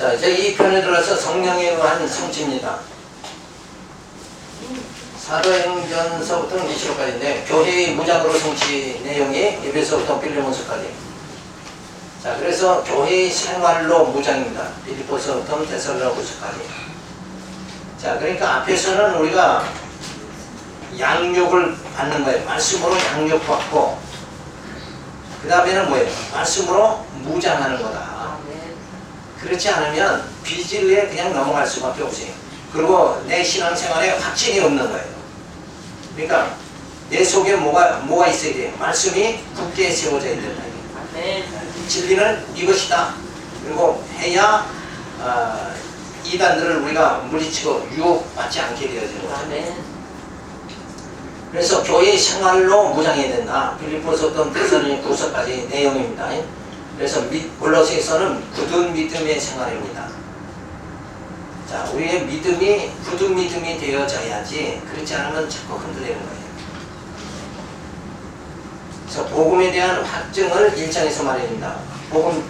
자, 이제 이 편에 들어서 성령에 의한 성취입니다. 사도행전서부터 계시록까지인데 교회의 무작으로 성취 내용이 에베소부터 빌레몬서까지. 자, 그래서 교회의 생활로 무장입니다. 빌립보서부터 데살로니가서까지. 자, 그러니까 앞에서는 우리가 양육을 받는 거예요. 말씀으로 양육받고, 그 다음에는 뭐예요? 말씀으로 무장하는 거다. 그렇지 않으면 비질에 그냥 넘어갈 수밖에 없어요. 그리고 내 신앙생활에 확신이 없는 거예요. 그러니까 내 속에 뭐가 있어야 돼요? 말씀이 굳게 세워져야 된다. 진리는 이것이다. 그리고 해야 이단들을 우리가 물리치고 유혹받지 않게 되어지는 거죠. 그래서 교회 생활로 무장해야 된다. 빌립보서부터 데살로니가서까지 내용입니다. 그래서 골로새서는 굳은 믿음의 생활입니다. 자, 우리의 믿음이 굳은 믿음이 되어져야지, 그렇지 않으면 자꾸 흔들리는 거예요. 그래서 복음에 대한 확증을 1장에서 말합니다. 복음의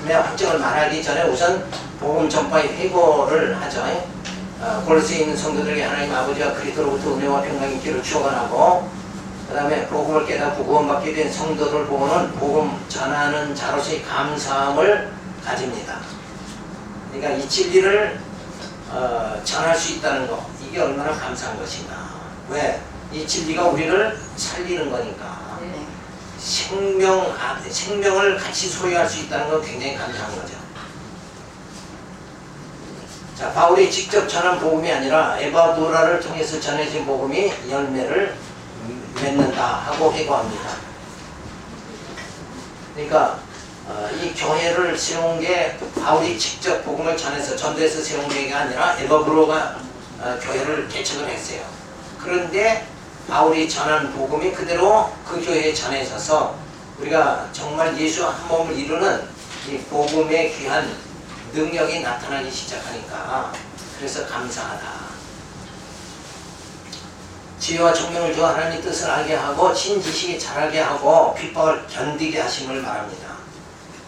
확증을 말하기 전에 우선 복음 전파의 회고를 하죠. 골로새에 있는 성도들에게 하나님 아버지와 그리스도로부터 은혜와 평강이 있기를 축원하고, 그 다음에 복음을 깨닫고 구원받게 된 성도들 보고는 복음 전하는 자로서의 감사함을 가집니다. 그러니까 이 진리를 전할 수 있다는 것, 이게 얼마나 감사한 것인가. 왜? 이 진리가 우리를 살리는 거니까. 생명을 같이 소유할 수 있다는 건 굉장히 감사한 거죠. 자, 바울이 직접 전한 복음이 아니라 에바브라를 통해서 전해진 복음이 열매를 맺는다 하고 회고합니다. 그러니까 이 교회를 세운 게 바울이 직접 복음을 전해서 전도해서 세운 게 아니라 에바브로가 교회를 개척을 했어요. 그런데 바울이 전한 복음이 그대로 그 교회에 전해져서 우리가 정말 예수와 한 몸을 이루는 이 복음의 귀한 능력이 나타나기 시작하니까, 그래서 감사하다. 지혜와 총명을 주어 하나님의 뜻을 알게 하고 신지식이 자라게 하고 핍박을 견디게 하심을 말합니다.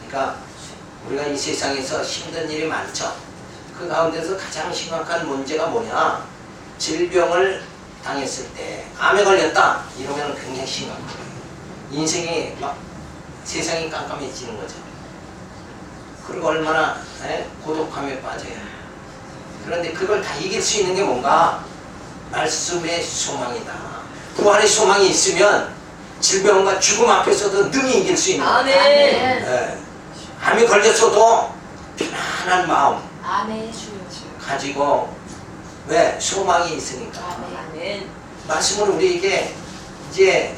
그러니까 우리가 이 세상에서 힘든 일이 많죠. 그 가운데서 가장 심각한 문제가 뭐냐? 질병을 당했을 때, 암에 걸렸다 이러면 굉장히 심각한 거예요. 인생이 막 세상이 깜깜해지는 거죠. 그리고 얼마나 고독함에 빠져요. 그런데 그걸 다 이길 수 있는 게 뭔가? 말씀의 소망이다. 부활의 소망이 있으면 질병과 죽음 앞에서도 능히 이길 수 있는 거예요. 네. 암이 걸렸어도 편안한 마음 가지고, 왜? 소망이 있으니까. 말씀은 우리에게 이제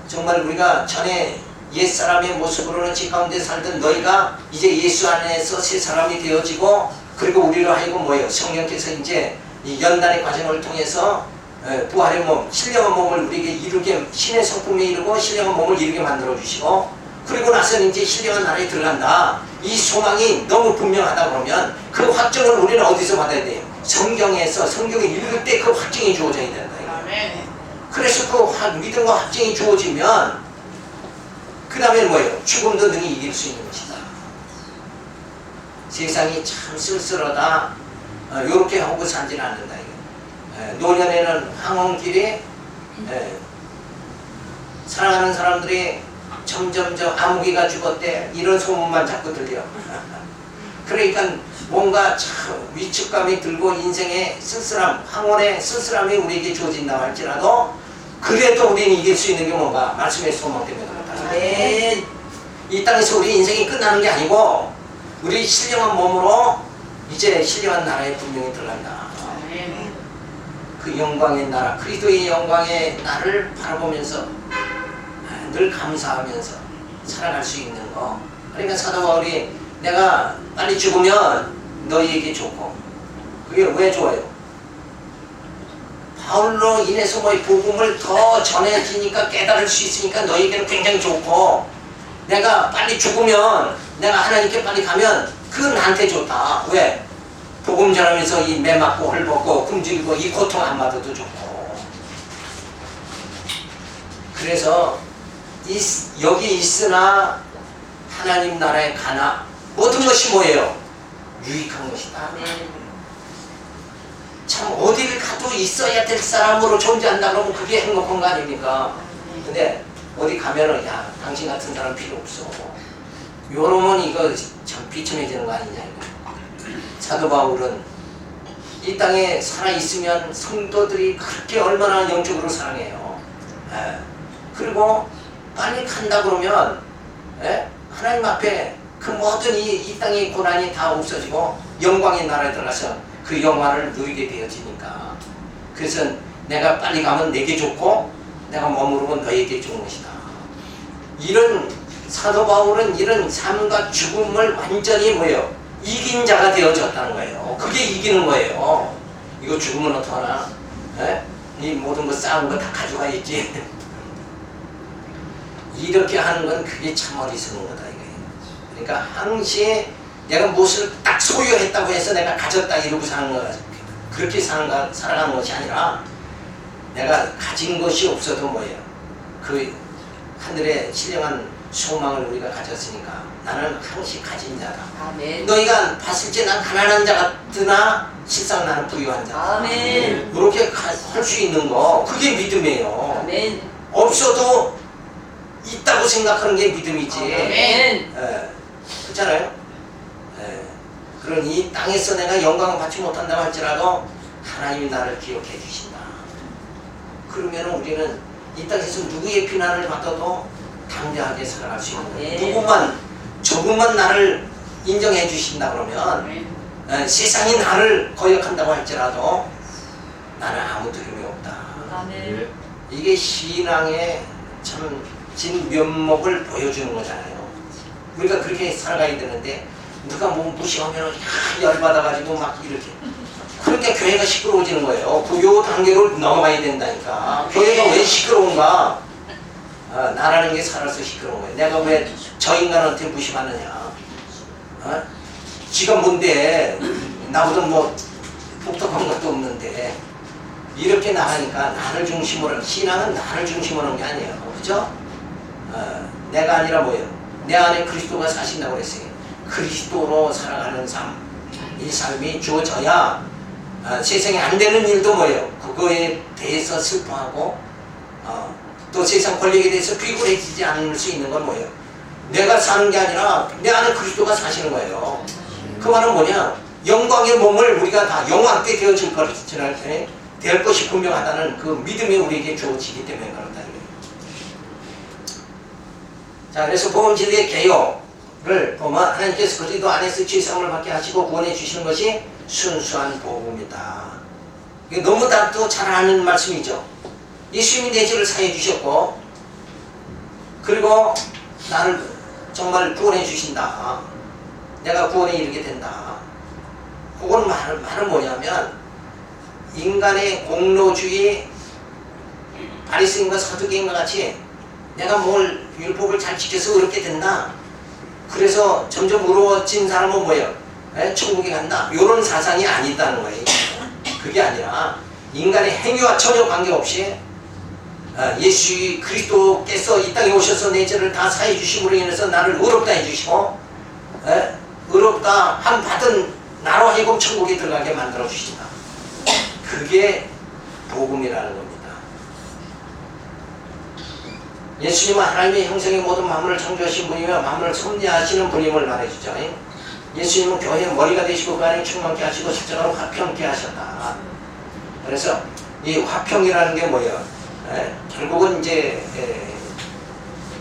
정말 우리가 전에 옛사람의 모습으로는 지 가운데 살던 너희가 이제 예수 안에서 새 사람이 되어지고, 그리고 우리로 하여금 뭐예요? 성령께서 이제 이 연단의 과정을 통해서 부활의 몸, 신령한 몸을 우리에게 이루게, 신의 성품에 이르고 신령한 몸을 이루게 만들어 주시고, 그리고 나서는 이제 신령한 나라에 들어간다. 이 소망이 너무 분명하다 그러면 그 확정을 우리는 어디서 받아야 돼요? 성경에서, 성경을 읽을 때 그 확증이 주어져야 된다. 그래서 그 믿음과 확증이 주어지면 그 다음에 뭐예요? 죽음도 능히 이길 수 있는 것이다. 세상이 참 쓸쓸하다, 요렇게 하고 살지는 않는다. 노년에는 황혼길이 사랑하는 사람들이 점점 암흑이가 죽었대, 이런 소문만 자꾸 들려. 그러니까 뭔가 참 위축감이 들고 인생의 쓸쓸함, 황혼의 쓸쓸함이 우리에게 주어진다 할지라도, 그래도 우리는 이길 수 있는 게 뭔가? 말씀의 소망 때문에 그렇다. 이 땅에서 우리 인생이 끝나는 게 아니고 우리 신령한 몸으로 이제 신령한 나라에 분명히 들어간다. 그 영광의 나라, 그리스도의 영광의 나를 바라보면서 늘 감사하면서 살아갈 수 있는 거. 그러니까 사도 바울이 내가 빨리 죽으면 너희에게 좋고, 그게 왜 좋아요? 바울로 인해서 뭐의 복음을 더 전해지니까, 깨달을 수 있으니까 너희에게는 굉장히 좋고, 내가 빨리 죽으면, 내가 하나님께 빨리 가면 그건 나한테 좋다. 왜? 복음 전하면서 이 매 맞고 헐벗고 굶주리고 이 고통 안 받아도 좋고. 그래서 여기 있으나 하나님 나라에 가나, 모든 것이 뭐예요? 유익한 것이다. 아멘. 참 어디를 가도 있어야 될 사람으로 존재한다 그러면 그게 행복한 거 아닙니까? 근데 어디 가면은 야 당신 같은 사람 필요 없어. 요러면 이거 참 비참해지는 거 아니냐 이거. 사도 바울은 이 땅에 살아있으면 성도들이 그렇게 얼마나 영적으로 사랑해요. 예. 그리고 빨리 간다 그러면 예? 하나님 앞에 그 모든 이 땅의 고난이 다 없어지고 영광의 나라에 들어가서 그 영광을 누리게 되어지니까. 그래서 내가 빨리 가면 내게 좋고 내가 머무르면 너에게 좋은 것이다. 이런 사도 바울은 이런 삶과 죽음을 완전히 뭐예요? 이긴 자가 되어졌다는 거예요. 그게 이기는 거예요. 이거 죽으면 어떡하나? 에? 이 모든 거 쌓은 거 다 가져가야지. 이렇게 하는 건 그게 참 어리석은 거다 이거예요. 그러니까 항시 내가 무엇을 딱 소유했다고 해서 내가 가졌다 이러고 사는 거 그렇게 살아가는 것이 아니라 내가 가진 것이 없어도 뭐예요? 그 하늘의 신령한 소망을 우리가 가졌으니까 나는 항시 가진 자다. 아멘. 너희가 봤을 때 난 가난한 자 같으나 실상 나는 부유한 자다. 아멘. 이렇게 할 수 있는 거 그게 믿음이에요. 아멘. 없어도 있다고 생각하는 게 믿음이지. 아멘. 예, 그렇잖아요. 예, 그런 이 땅에서 내가 영광을 받지 못한다고 할지라도 하나님이 나를 기억해 주신다. 그러면 우리는 이 땅에서 누구의 비난을 받아도 담대하게 살아갈 수 있는 거예요. 네. 누구만 조금만 나를 인정해 주신다 그러면 세상이 나를 거역한다고 할지라도 나는 아무 두려움이 없다. 아멘. 이게 신앙의 참 진면목을 보여주는 거잖아요. 우리가 그렇게 살아가야 되는데 누가 뭐 무시하면 열받아가지고 막 이렇게 그러니까 교회가 시끄러워지는 거예요. 요 단계로 넘어가야 된다니까. 교회가 왜 시끄러운가? 나라는 게 살아서 시끄러운 거예요. 내가 왜 저 인간한테 무시하느냐? 지가 뭔데? 나보다 뭐 복잡한 것도 없는데 이렇게 나가니까 나를 중심으로 신앙은 나를 중심으로 하는 게 아니에요. 그죠? 내가 아니라 뭐예요? 내 안에 그리스도가 사신다고 그랬어요. 그리스도로 살아가는 삶, 이 삶이 주어져야 세상에 안 되는 일도 뭐예요? 그거에 대해서 슬퍼하고 또 세상 권력에 대해서 비굴해지지 않을 수 있는 건 뭐예요? 내가 사는 게 아니라 내 안에 그리스도가 사시는 거예요. 그 말은 뭐냐? 영광의 몸을 우리가 다 영광께 되어질 것이라 될 것이 분명하다는 그 믿음이 우리에게 주어지기 때문에 그렇다. 자, 그래서 복음 진리의 개요를 보면 하나님께서 그리스도 안에서 죄사함을 받게 하시고 구원해 주시는 것이 순수한 복음이다. 이게 너무 다도 잘 아는 말씀이죠. 예수님이 내 죄를 사해 주셨고 그리고 나를 정말 구원해 주신다. 내가 구원에 이르게 된다. 그건 말은 뭐냐면 인간의 공로주의 바리새인과 서두개인과 같이 내가 뭘 율법을 잘 지켜서 의롭게 된다. 그래서 점점 의로워진 사람은 뭐예요? 천국에 간다. 이런 사상이 아니다는 거예요. 그게 아니라 인간의 행위와 전혀 관계없이 예수 그리스도께서 이 땅에 오셔서 내 죄를 다 사해 주심으로 인해서 나를 의롭다 해주시고 의롭다 함 받은 나로 하여금 천국에 들어가게 만들어 주신다. 그게 복음이라는 겁니다. 예수님은 하나님의 형상의 모든 만물을 창조하신 분이며 만물을 섭리하시는 분임을 말해주죠. 예수님은 교회의 머리가 되시고 그 안에 충만케 하시고 십자가로 화평케 하셨다. 그래서 이 화평이라는 게 뭐예요? 결국은 이제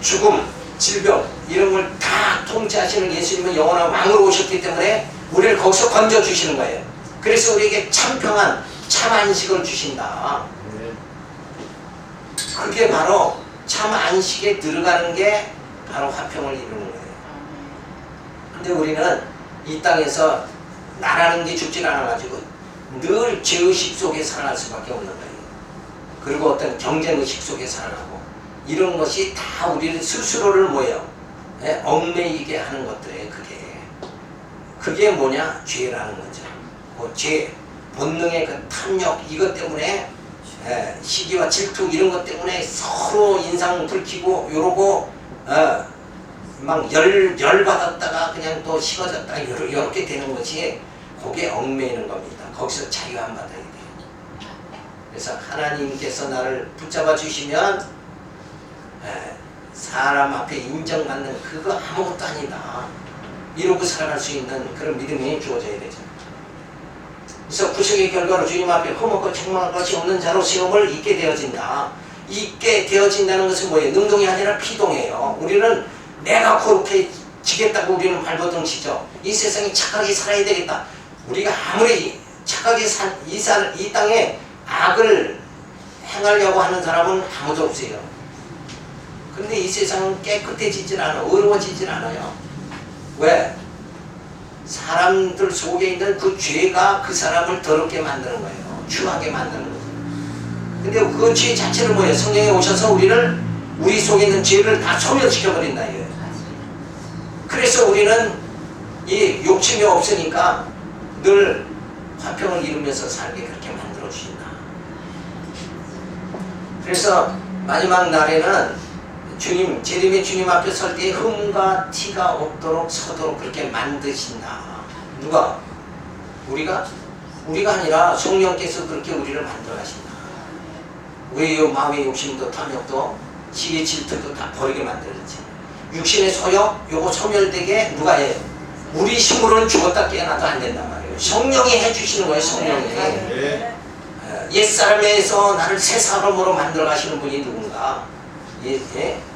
죽음, 질병 이런 걸 다 통치하시는 예수님은 영원한 왕으로 오셨기 때문에 우리를 거기서 건져주시는 거예요. 그래서 우리에게 참 평안, 참 안식을 주신다. 그게 바로 참 안식에 들어가는 게 바로 화평을 이루는 거예요. 근데 우리는 이 땅에서 나라는 게 죽질 않아가지고 늘 죄의식 속에 살아갈 수밖에 없는 거예요. 그리고 어떤 경쟁의식 속에 살아가고 이런 것이 다 우리를 스스로를 뭐예요? 얽매이게 하는 것들이에요. 그게 뭐냐? 죄라는 거죠. 그 죄, 본능의 그 탐욕 이것 때문에 시기와 질투 이런 것 때문에 서로 인상 불키고 이러고 막 열 받았다가 그냥 또 식어졌다가 이렇게 되는 것이 거기에 얽매이는 겁니다. 거기서 자유 안 받아야 돼요. 그래서 하나님께서 나를 붙잡아 주시면 사람 앞에 인정받는 그거 아무것도 아니다. 이러고 살아갈 수 있는 그런 믿음이 주어져야 되죠. 그래서 구속의 결과로 주님 앞에 흠없고 책망할 것이 없는 자로 시험을 잊게 되어진다. 잊게 되어진다는 것은 뭐예요? 능동이 아니라 피동이에요. 우리는 내가 거룩해지겠다고 우리는 발버둥 치죠. 이 세상에 착하게 살아야 되겠다. 우리가 아무리 착하게 이 땅에 악을 행하려고 하는 사람은 아무도 없어요. 근데 이 세상은 깨끗해지질 않아. 어려워지질 않아요. 왜? 사람들 속에 있는 그 죄가 그 사람을 더럽게 만드는 거예요. 추하게 만드는 거예요. 근데 그 죄 자체는 뭐예요? 성령이 오셔서 우리 속에 있는 죄를 다 소멸시켜버린다 이거예요. 그래서 우리는 이 욕심이 없으니까 늘 화평을 이루면서 살게 그렇게 만들어 주신다. 그래서 마지막 날에는 재림의 주님 앞에 설 때 흠과 티가 없도록 서도록 그렇게 만드신다. 누가? 우리가 아니라 성령께서 그렇게 우리를 만들어 가신다. 우리의 마음의 욕심도 탐욕도 시의 질투도 다 버리게 만들었지. 육신의 소욕 요거 소멸되게 누가 해? 우리 힘으로는 죽었다 깨어나도 안 된단 말이에요. 성령이 해주시는 거예요. 성령이. 옛사람에서 나를 새 사람으로 만들어 가시는 분이 누군가?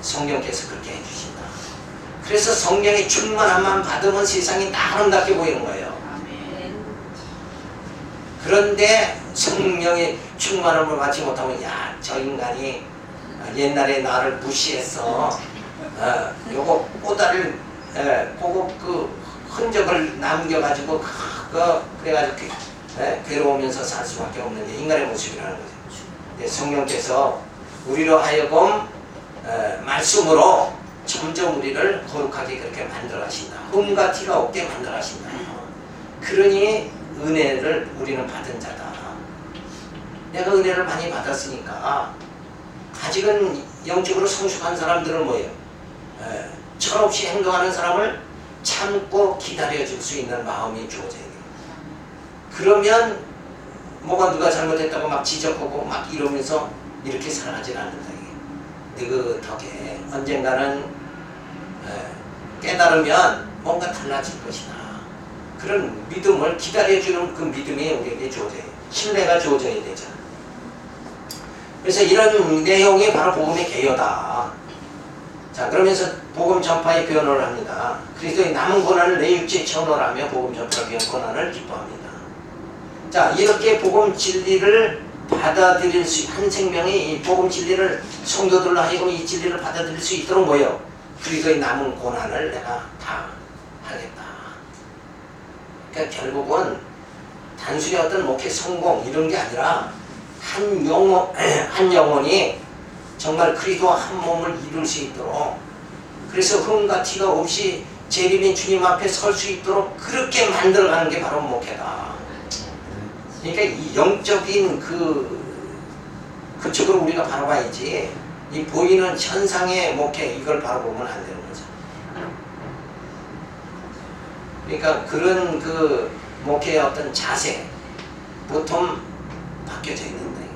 성령께서 그렇게 해주신다. 그래서 성령의 충만함만 받으면 세상이 다 아름답게 보이는 거예요. 그런데 성령의 충만함을 받지 못하면 저 인간이 옛날에 나를 무시했어. 요거 꼬다를 보고 그 흔적을 남겨가지고 그래가지고 괴로우면서 살 수밖에 없는 게 인간의 모습이라는 거죠. 근데 성령께서 우리로 하여금 말씀으로 점점 우리를 거룩하게 그렇게 만들어 가신다. 흠과 티가 없게 만들어 가신다. 그러니 은혜를 우리는 받은 자다. 내가 은혜를 많이 받았으니까 아직은 영적으로 성숙한 사람들은 뭐예요? 철없이 행동하는 사람을 참고 기다려줄 수 있는 마음이 주어져야 돼요. 그러면 뭐가 누가 잘못했다고 막 지적하고 막 이러면서 이렇게 살아가질 않는다. 느긋하게 언젠가는 깨달으면 뭔가 달라질 것이다. 그런 믿음을 기다려주는 그 믿음이 우리에게 주어져야 돼요. 신뢰가 주어져야 되죠. 그래서 이런 내용이 바로 복음의 개요다. 자, 그러면서 복음 전파의 변호를 합니다. 그리스도의 남은 고난을 내 육체에 체험하며 복음 전파를 위한 고난을 기뻐합니다. 자, 이렇게 복음 진리를 받아들일 수, 한 생명이 이 복음 진리를 성도들로 하여금 이 진리를 받아들일 수 있도록 뭐예요? 그리스도의 남은 고난을 내가 다 하겠다. 그러니까 결국은 단순히 어떤 목회 성공 이런 게 아니라 한 영혼이 정말 그리스도와 한 몸을 이룰 수 있도록, 그래서 흠과 티가 없이 재림인 주님 앞에 설 수 있도록 그렇게 만들어가는 게 바로 목회다. 그러니까 이 영적인 그쪽으로 우리가 바라봐야지, 이 보이는 현상의 목회 이걸 바라보면 안 되는 거죠. 그러니까 그런 그 목회의 어떤 자세 보통 바뀌어져 있는데,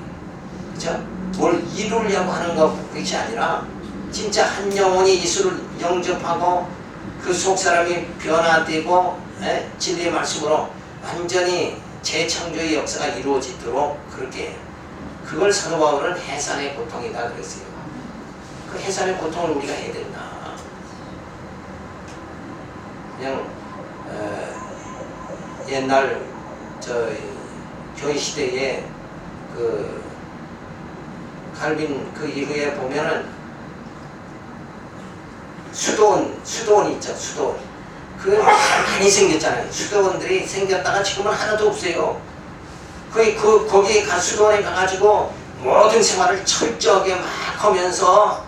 그렇죠? 뭘 이루려고 하는 것이 아니라 진짜 한 영혼이 예수를 영접하고 그 속 사람이 변화되고 진리의 말씀으로 완전히 재창조의 역사가 이루어지도록 그렇게, 그걸 사도 바울은 해산의 고통이다 그랬어요. 그 해산의 고통을 우리가 해야 된다. 그냥 옛날 교회 시대에 그 칼빈 그 이후에 보면은 수도원 있죠. 수도원. 그 많이 생겼잖아요. 수도원들이 생겼다가 지금은 하나도 없어요. 거기 수도원에 가가지고 모든 생활을 철저하게 막 하면서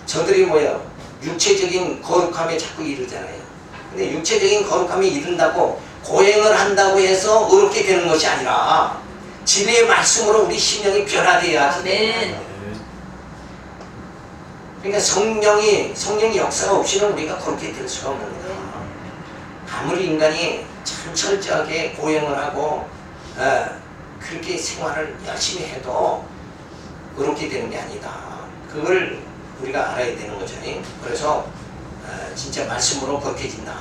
저들이 뭐예요? 육체적인 거룩함에 자꾸 이르잖아요. 근데 육체적인 거룩함에 이른다고 고행을 한다고 해서 어렵게 되는 것이 아니라 진리의 말씀으로 우리 심령이 변화되어야지. 그러니까 성령이 역사가 없이는 우리가 그렇게 될 수가 없는 거야. 아무리 인간이 참 철저하게 고행을 하고 그렇게 생활을 열심히 해도 그렇게 되는 게 아니다. 그걸 우리가 알아야 되는 거죠. 그래서 진짜 말씀으로 거룩해진다.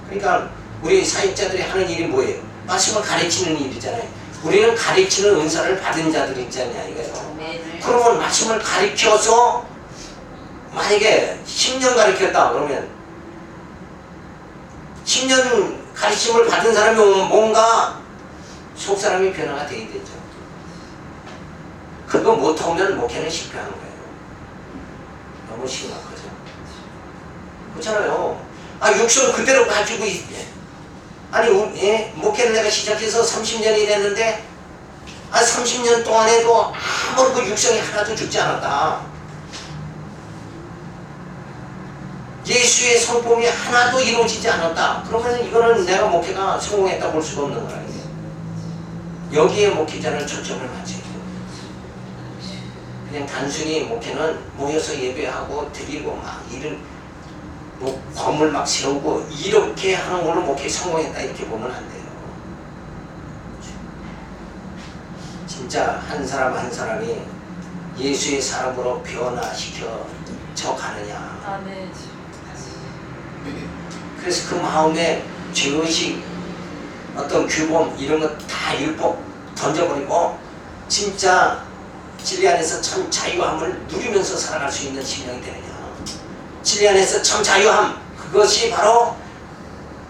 그러니까 우리 사역자들이 하는 일이 뭐예요? 말씀을 가르치는 일이잖아요. 우리는 가르치는 은사를 받은 자들이 있잖냐 이거예요. 그러면 말씀을 가르쳐서 만약에 10년 가르쳤다 그러면 10년 가르침을 받은 사람이 뭔가 속 사람이 변화가 되어야 되죠. 그거 못하면 목회는 실패하는 거예요. 너무 심각하죠. 그렇잖아요. 육성 그대로 가지고 아니 목회를 내가 시작해서 30년이 됐는데 30년 동안에도 아무런 그 육성이 하나도 죽지 않았다. 예수의 성품이 하나도 이루어지지 않았다. 그러면 이거는 내가 목회가 성공했다 볼 수가 없는 거라. 여기에 목회자는 초점을 맞춰야 돼요. 그냥 단순히 목회는 모여서 예배하고 드리고 막 이런 뭐 건물 막 세우고 이렇게 하는 걸로 목회 성공했다 이렇게 보면 안 돼요. 진짜 한 사람 한 사람이 예수의 사람으로 변화시켜 져 가느냐. 그래서 그 마음에 죄의식, 어떤 규범 이런 거 다 율법 던져버리고 진짜 진리 안에서 참 자유함을 누리면서 살아갈 수 있는 심령이 되느냐. 진리 안에서 참 자유함, 그것이 바로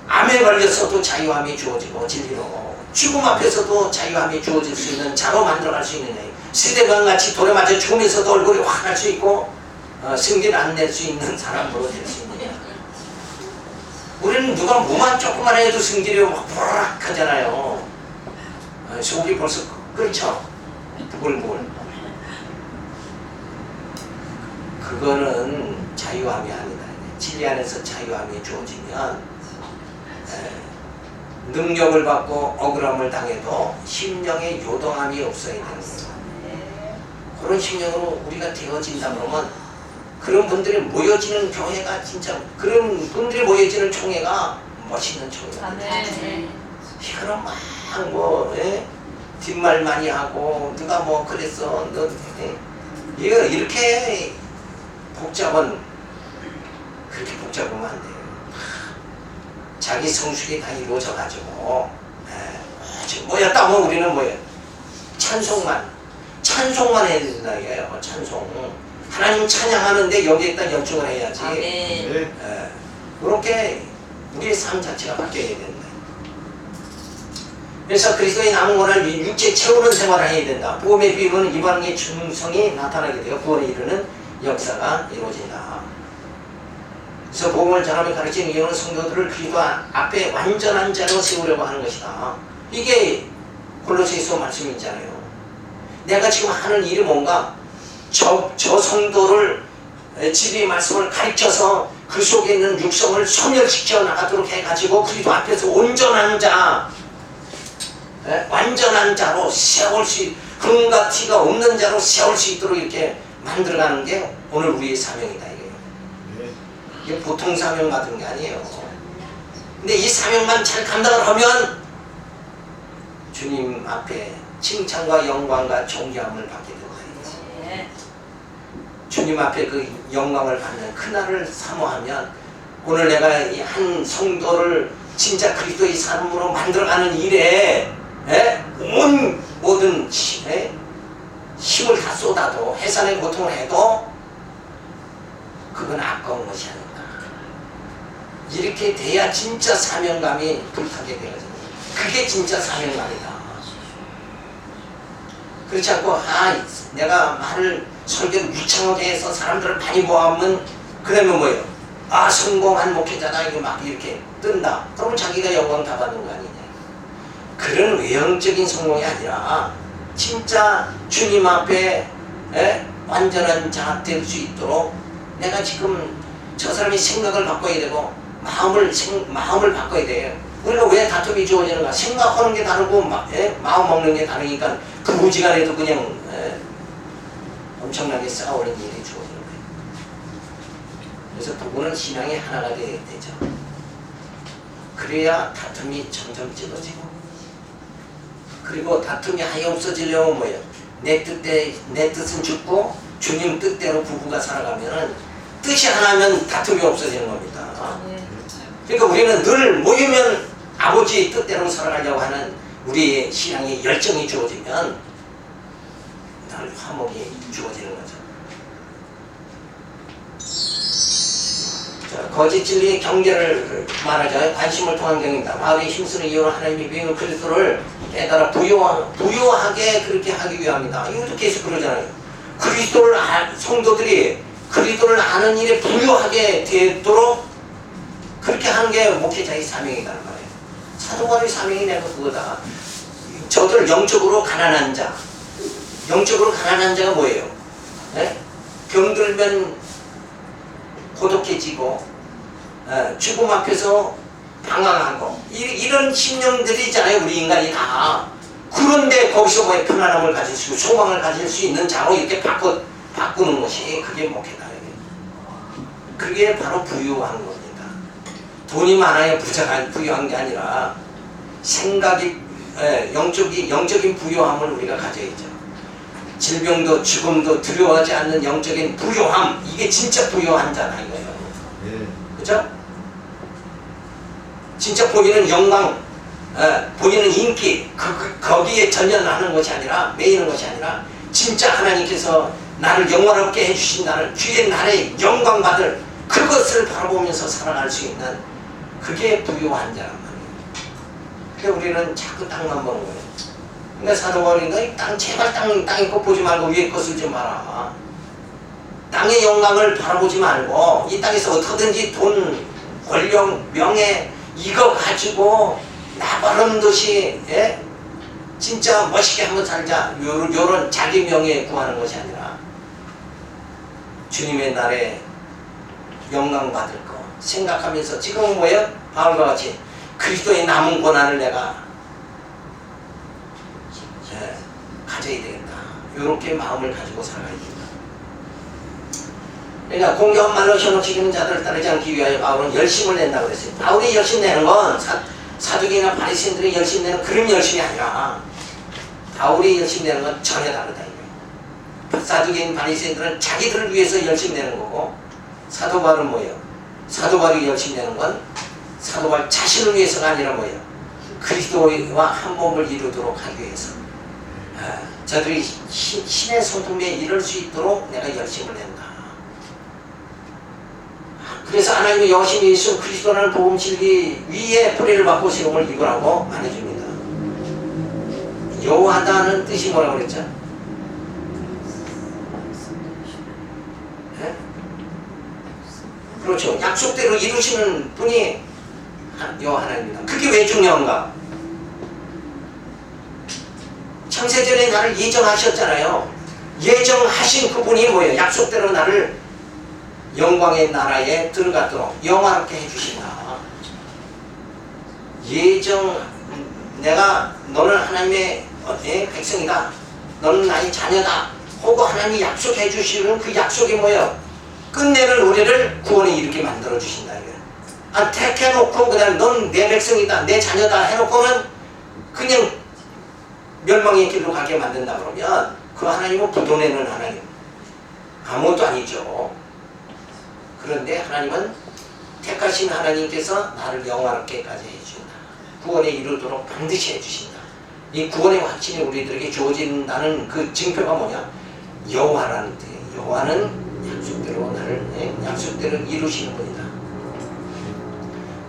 암에 걸려서도 자유함이 주어지고 진리로 죽음 앞에서도 자유함이 주어질 수 있는 자로 만들어갈 수 있느냐. 스데반같이 돌에 맞아 죽으면서도 얼굴이 환할 수 있고 승리를 안 낼 수 있는 사람으로 될 수 있느냐. 우리는 누가 뭐만 조금만 해도 승질이 막 보라락 하잖아요. 속이 벌써 끓죠. 부글부글. 그거는 자유함이 아니다. 진리 안에서 자유함이 주어지면 능력을 받고 억울함을 당해도 심령에 요동함이 없어야 되는 거예요. 그런 심령으로 우리가 되어진다 그러면 그런 분들이 모여지는 교회가 진짜 그런 분들이 모여지는 총회가 멋있는 총회가 이거는 막뭐 뒷말 많이 하고 누가 뭐 그랬어 너 이거 이렇게 복잡한 그렇게 복잡하면 안 돼요. 자기 성숙이 다 이루어져 가지고 모였다 뭐 우리는 뭐예요? 찬송만 해야 된다 이거예요. 찬송 하나님 찬양하는데 여기에다 열중을 해야지. 그렇게 우리의 삶 자체가 바뀌어야 된다. 그래서 그리스도의 남은 권을 육체 채우는 생활을 해야 된다. 복음의 비유는 이방의 중성이 나타나게 되어 구원에 이르는 역사가 이루어진다. 그래서 복음을 전하며 가르치는 이유는 성도들을 그리스도 앞에 완전한 자로 세우려고 하는 것이다. 이게 골로새서 말씀이잖아요. 내가 지금 하는 일이 뭔가 저 성도를 진리의 말씀을 가르쳐서 그 속에 있는 육성을 소멸시켜 나가도록 해가지고 그리스도 앞에서 온전한 자, 완전한 자로 세울 수, 흠과 티가 없는 자로 세울 수 있도록 이렇게 만들어가는 게 오늘 우리의 사명이다 이거예요. 이게 보통 사명 받은 게 아니에요. 근데 이 사명만 잘 감당을 하면 주님 앞에 칭찬과 영광과 존경함을 받게 된다. 주님 앞에 그 영광을 받는 그날을 사모하면 오늘 내가 이 한 성도를 진짜 그리스도의 삶으로 만들어가는 일에 온 모든 힘을 다 쏟아도 해산의 고통을 해도 그건 아까운 것이 아닌가. 이렇게 돼야 진짜 사명감이 불타게 되거든요. 그게 진짜 사명감이다. 그렇지 않고 내가 말을 설교를 유창하게 해서 사람들을 많이 모아면 그 다음에 뭐예요? 성공한 목회자다 이게 막 이렇게 뜬다. 그러면 자기가 영광 다 받는 거 아니냐. 그런 외형적인 성공이 아니라 진짜 주님 앞에 완전한 자 될 수 있도록 내가 지금 저 사람이 생각을 바꿔야 되고 마음을 바꿔야 돼요. 우리가 왜 다툼이 주어지는가? 생각하는 게 다르고 마음 먹는 게 다르니까 그 무지간에도 그냥 엄청나게 싸우는 일이 주어지는 거예요. 그래서 부부는 신앙이 하나가 되어야 되죠. 그래야 다툼이 점점 찌어지고, 그리고 다툼이 아예 없어지려면 뭐예요? 내 뜻은 죽고 주님 뜻대로 부부가 살아가면은 뜻이 하나면 다툼이 없어지는 겁니다. 그러니까 우리는 늘 모이면 아버지 뜻대로 살아가려고 하는 우리의 신앙의 열정이 주어지면 늘 화목이 주어지는 거죠. 자, 거짓 진리의 경계를 말하자. 관심을 통한 경계입니다. 마음의 힘쓰는 이유로 하나님의 명의 그리스도를 깨달아 부요하게 그렇게 하기 위함이다. 이것도 계속 그러잖아요. 그리스도를 성도들이 그리스도를 아는 일에 부요하게 되도록 그렇게 하는 게 목회자의 사명이라는 거예요. 사도관의 사명이 내가 그거다. 저들 영적으로 가난한 자, 영적으로 가난한 자가 뭐예요? 네? 병들면 고독해지고 죽음 앞에서 방황하고 이런 심령들이잖아요. 우리 인간이 다. 그런데 거기서 뭐에 편안함을 가질 수 있고 소망을 가질 수 있는 자로 이렇게 바꾸는 것이 그게 목회다. 그게 바로 부유한 겁니다. 돈이 많아야 부유한 게 아니라 생각이 영적인 부유함을 우리가 가져야죠. 질병도 죽음도 두려워하지 않는 영적인 부유함, 이게 진짜 부유한 자다 이거예요. 그죠? 진짜 보이는 영광, 보이는 인기, 거기에 전연하는 것이 아니라, 매이는 것이 아니라, 진짜 하나님께서 나를 영원롭게 해주신다는 주의 나라의 영광 받을 그것을 바라보면서 살아갈 수 있는 그게 부유한 자란 말이에요. 근데 우리는 자꾸 땅만 보는 거예요. 그러니까 사도바울이 땅 제발 땅의 것 보지 말고 위의 것을 좀 봐라. 땅의 영광을 바라보지 말고 이 땅에서 어떻게든지 돈, 권력, 명예 이거 가지고 나바른 듯이 진짜 멋있게 한번 살자 요런 자기 명예에 구하는 것이 아니라 주님의 날에 영광 받을 거 생각하면서 지금은 뭐예요? 바울과 같이 그리스도의 남은 고난을 내가 가져야 되겠다. 이렇게 마음을 가지고 살아야 된다. 그러니까 공경한 말로 현혹시키는 자들을 따르지 않기 위하여 바울은 열심을 낸다고 그랬어요. 바울이 열심 내는 건 사두개나 바리새인들이 열심 내는 그런 열심이 아니라 바울이 열심 내는 건 전혀 다르다. 사두개인 바리새인들은 자기들을 위해서 열심 내는 거고 사도 바울은 뭐예요? 사도 바울이 열심 내는 건 사도 바울 자신을 위해서가 아니라 뭐예요? 그리스도와 한 몸을 이루도록 하기 위해서. 저들이 신의 성품에 이를 수 있도록 내가 열심을 낸다. 그래서 하나님의 여호심 예수 그리스도라는 복음 진리 위에 뿌리를 받고 세움을 입으라고 말해줍니다. 여호하다는 뜻이 뭐라고 그랬죠? 네? 그렇죠. 약속대로 이루시는 분이 여호하나입니다. 그게 왜 중요한가? 창세전에 나를 예정하셨잖아요. 예정하신 그분이 뭐예요? 약속대로 나를 영광의 나라에 들어가도록 영화롭게 해주신다. 너는 하나님의 백성이다. 너는 나의 자녀다. 하고 하나님이 약속해 주시는 그 약속이 뭐예요? 끝내는 우리를 구원에 이르게 만들어 주신다. 택해놓고 그다음에 넌 내 백성이다. 내 자녀다 해놓고는 그냥 멸망의 길로 가게 만든다 그러면 그 하나님은 부도내는 하나님. 아무것도 아니죠. 그런데 하나님은 택하신 하나님께서 나를 영화롭게까지 해준다. 구원에 이르도록 반드시 해주신다. 이 구원의 확신이 우리들에게 주어진다는 그 증표가 뭐냐? 여호와라는 뜻. 여호와는 약속대로 나를 약속대로 이루시는 분이다.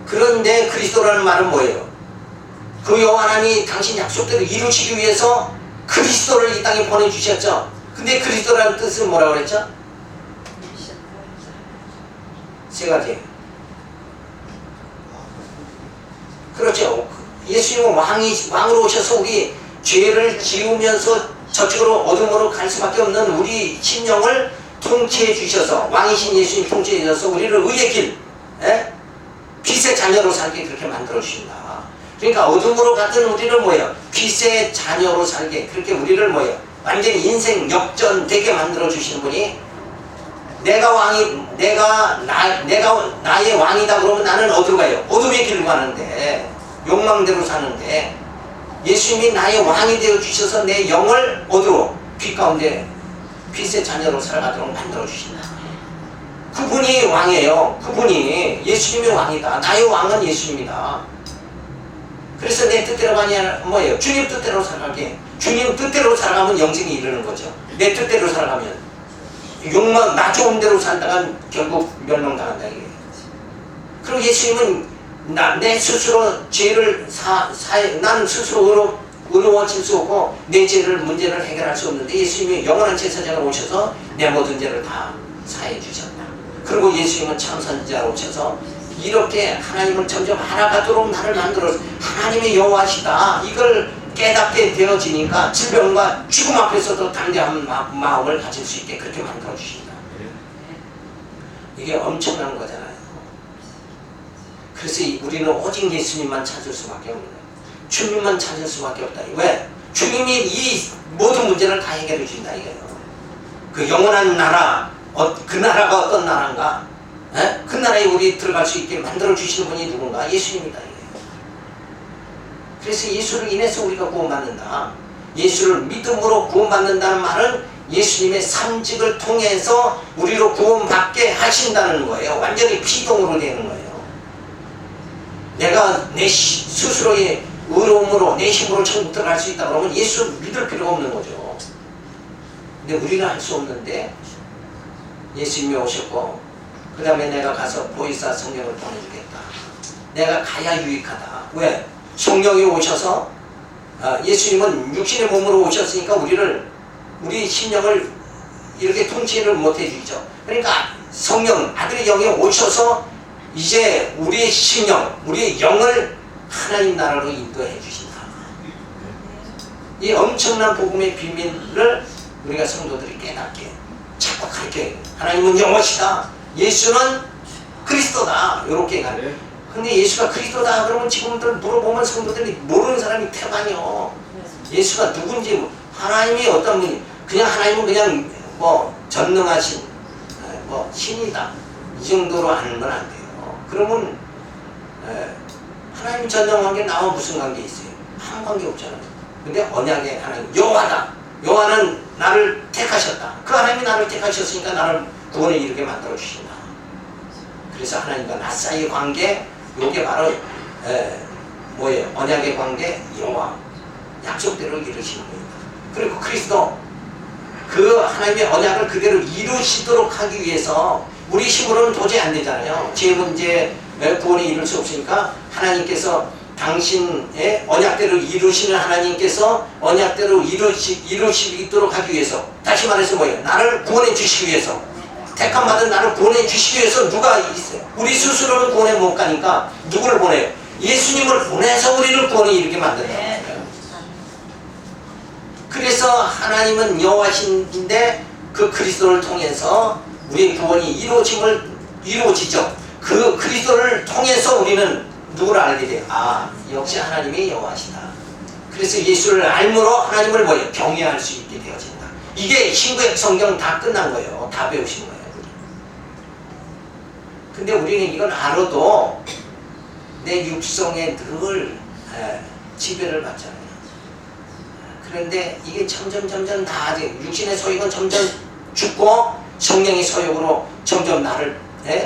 그런데 그리스도라는 말은 뭐예요? 그 여호와 하나님이 당신 약속대로 이루시기 위해서 그리스도를 이 땅에 보내주셨죠. 근데 그리스도라는 뜻은 뭐라고 그랬죠? 세 가지. 그렇죠. 예수님은 왕으로 오셔서 우리 죄를 지우면서 저쪽으로 어둠으로 갈 수밖에 없는 우리 심령을 통치해 주셔서 왕이신 예수님 통치해 주셔서 우리를 의의 길, 빛의 자녀로 살게 그렇게 만들어 주신다. 그러니까 어둠으로 갔던 우리를 뭐예요? 빛의 자녀로 살게 그렇게 우리를 뭐예요? 완전히 인생 역전되게 만들어 주시는 분이 내가 나의 왕이다 그러면 나는 어디로 가요? 어둠의 길로 가는데, 욕망대로 사는데, 예수님이 나의 왕이 되어 주셔서 내 영을 어디로? 빛 가운데 빛의 자녀로 살아가도록 만들어 주신다. 그분이 왕이에요. 그분이 예수님이 왕이다. 나의 왕은 예수님이다. 그래서 내 뜻대로 가냐 뭐예요? 주님 뜻대로 살아가게. 주님 뜻대로 살아가면 영생에 이르는 거죠. 내 뜻대로 살아가면 욕망 나 좋은 대로 살다가 결국 멸망당한다 이게. 그리고 예수님은 내 스스로 죄를 나는 스스로 의로워질 수 없고 내 죄를 문제를 해결할 수 없는데 예수님이 영원한 제사장으로 오셔서 내 모든 죄를 다 사해 주셨다. 그리고 예수님은 참 선지자로 오셔서 이렇게 하나님을 점점 알아가도록 나를 만들어서 하나님의 여호와시다 이걸 깨닫게 되어지니까 질병과 죽음 앞에서도 담대한 마음을 가질 수 있게 그렇게 만들어 주신다. 이게 엄청난 거잖아요. 그래서 우리는 오직 예수님만 찾을 수밖에 없는 거예요. 주님만 찾을 수밖에 없다. 왜? 주님이 이 모든 문제를 다 해결해 주신다 이거예요. 그 영원한 나라, 그 나라가 어떤 나라인가? 에? 그 나라에 우리 들어갈 수 있게 만들어 주시는 분이 누군가? 예수님이다 이거예요. 그래서 예수를 인해서 우리가 구원받는다. 예수를 믿음으로 구원받는다는 말은 예수님의 삼직을 통해서 우리로 구원받게 하신다는 거예요. 완전히 피동으로 되는 거예요. 내가 내 스스로의 의로움으로 내 힘으로 천국 들어갈 수 있다 그러면 예수 믿을 필요가 없는 거죠. 근데 우리는 할 수 없는데 예수님이 오셨고 그 다음에 내가 가서 보이사 성령을 보내주겠다. 내가 가야 유익하다. 왜? 성령이 오셔서 예수님은 육신의 몸으로 오셨으니까 우리 심령을 이렇게 통치를 못해 주죠. 그러니까 성령 아들의 영이 오셔서 이제 우리의 심령, 우리의 영을 하나님 나라로 인도해 주신다. 이 엄청난 복음의 비밀을 우리가 성도들이 깨닫게 자꾸 가르쳐요. 하나님은 영원시다. 예수는 그리스도다. 이렇게 가르쳐요. 근데 예수가 그리스도다 그러면 지금들 물어보면 성도들이 모르는 사람이 태반이요. 예수가 누군지 하나님이 어떤 분이 그냥 하나님은 그냥 뭐 전능하신 뭐 신이다 이 정도로 알면 안 돼요. 그러면 하나님 전능한 게 나와 무슨 관계 있어요? 아무 관계 없잖아요. 근데 언약의 하나님 여호와다. 여호와는 나를 택하셨다. 그 하나님이 나를 택하셨으니까 나를 구원에 이르게 만들어 주신다. 그래서 하나님과 나 사이의 관계 요게 바로 뭐예요? 언약의 관계 여호와 약속대로 이루시는 겁니다. 그리고 그리스도 그 하나님의 언약을 그대로 이루시도록 하기 위해서 우리 힘으로는 도저히 안 되잖아요. 제 문제 구원에 이룰 수 없으니까 하나님께서 당신의 언약대로 이루시는 하나님께서 언약대로 이루시도록 하기 위해서 다시 말해서 뭐예요? 나를 구원해 주시기 위해서 택함 받은 나를 구원해 주시기 위해서 누가 있어요? 우리 스스로는 구원에 못 가니까 누구를 보내요? 예수님을 보내서 우리를 구원에 이르게 만든다. 그래서 하나님은 여호와신데 그 그리스도를 통해서 우리의 구원이 이루어지죠. 그 그리스도를 통해서 우리는 누구를 알게 돼요? 아, 역시 하나님이 여호와시다. 그래서 예수를 알므로 하나님을 뭐예요? 경외할 수 있게 되어진다. 이게 신구약 성경 다 끝난 거예요. 다 배우신 거예요. 근데 우리는 이걸 알아도 내 육성에 늘 지배를 받잖아요. 그런데 이게 점점 다 육신의 소욕은 점점 죽고 성령의 소욕으로 점점 나를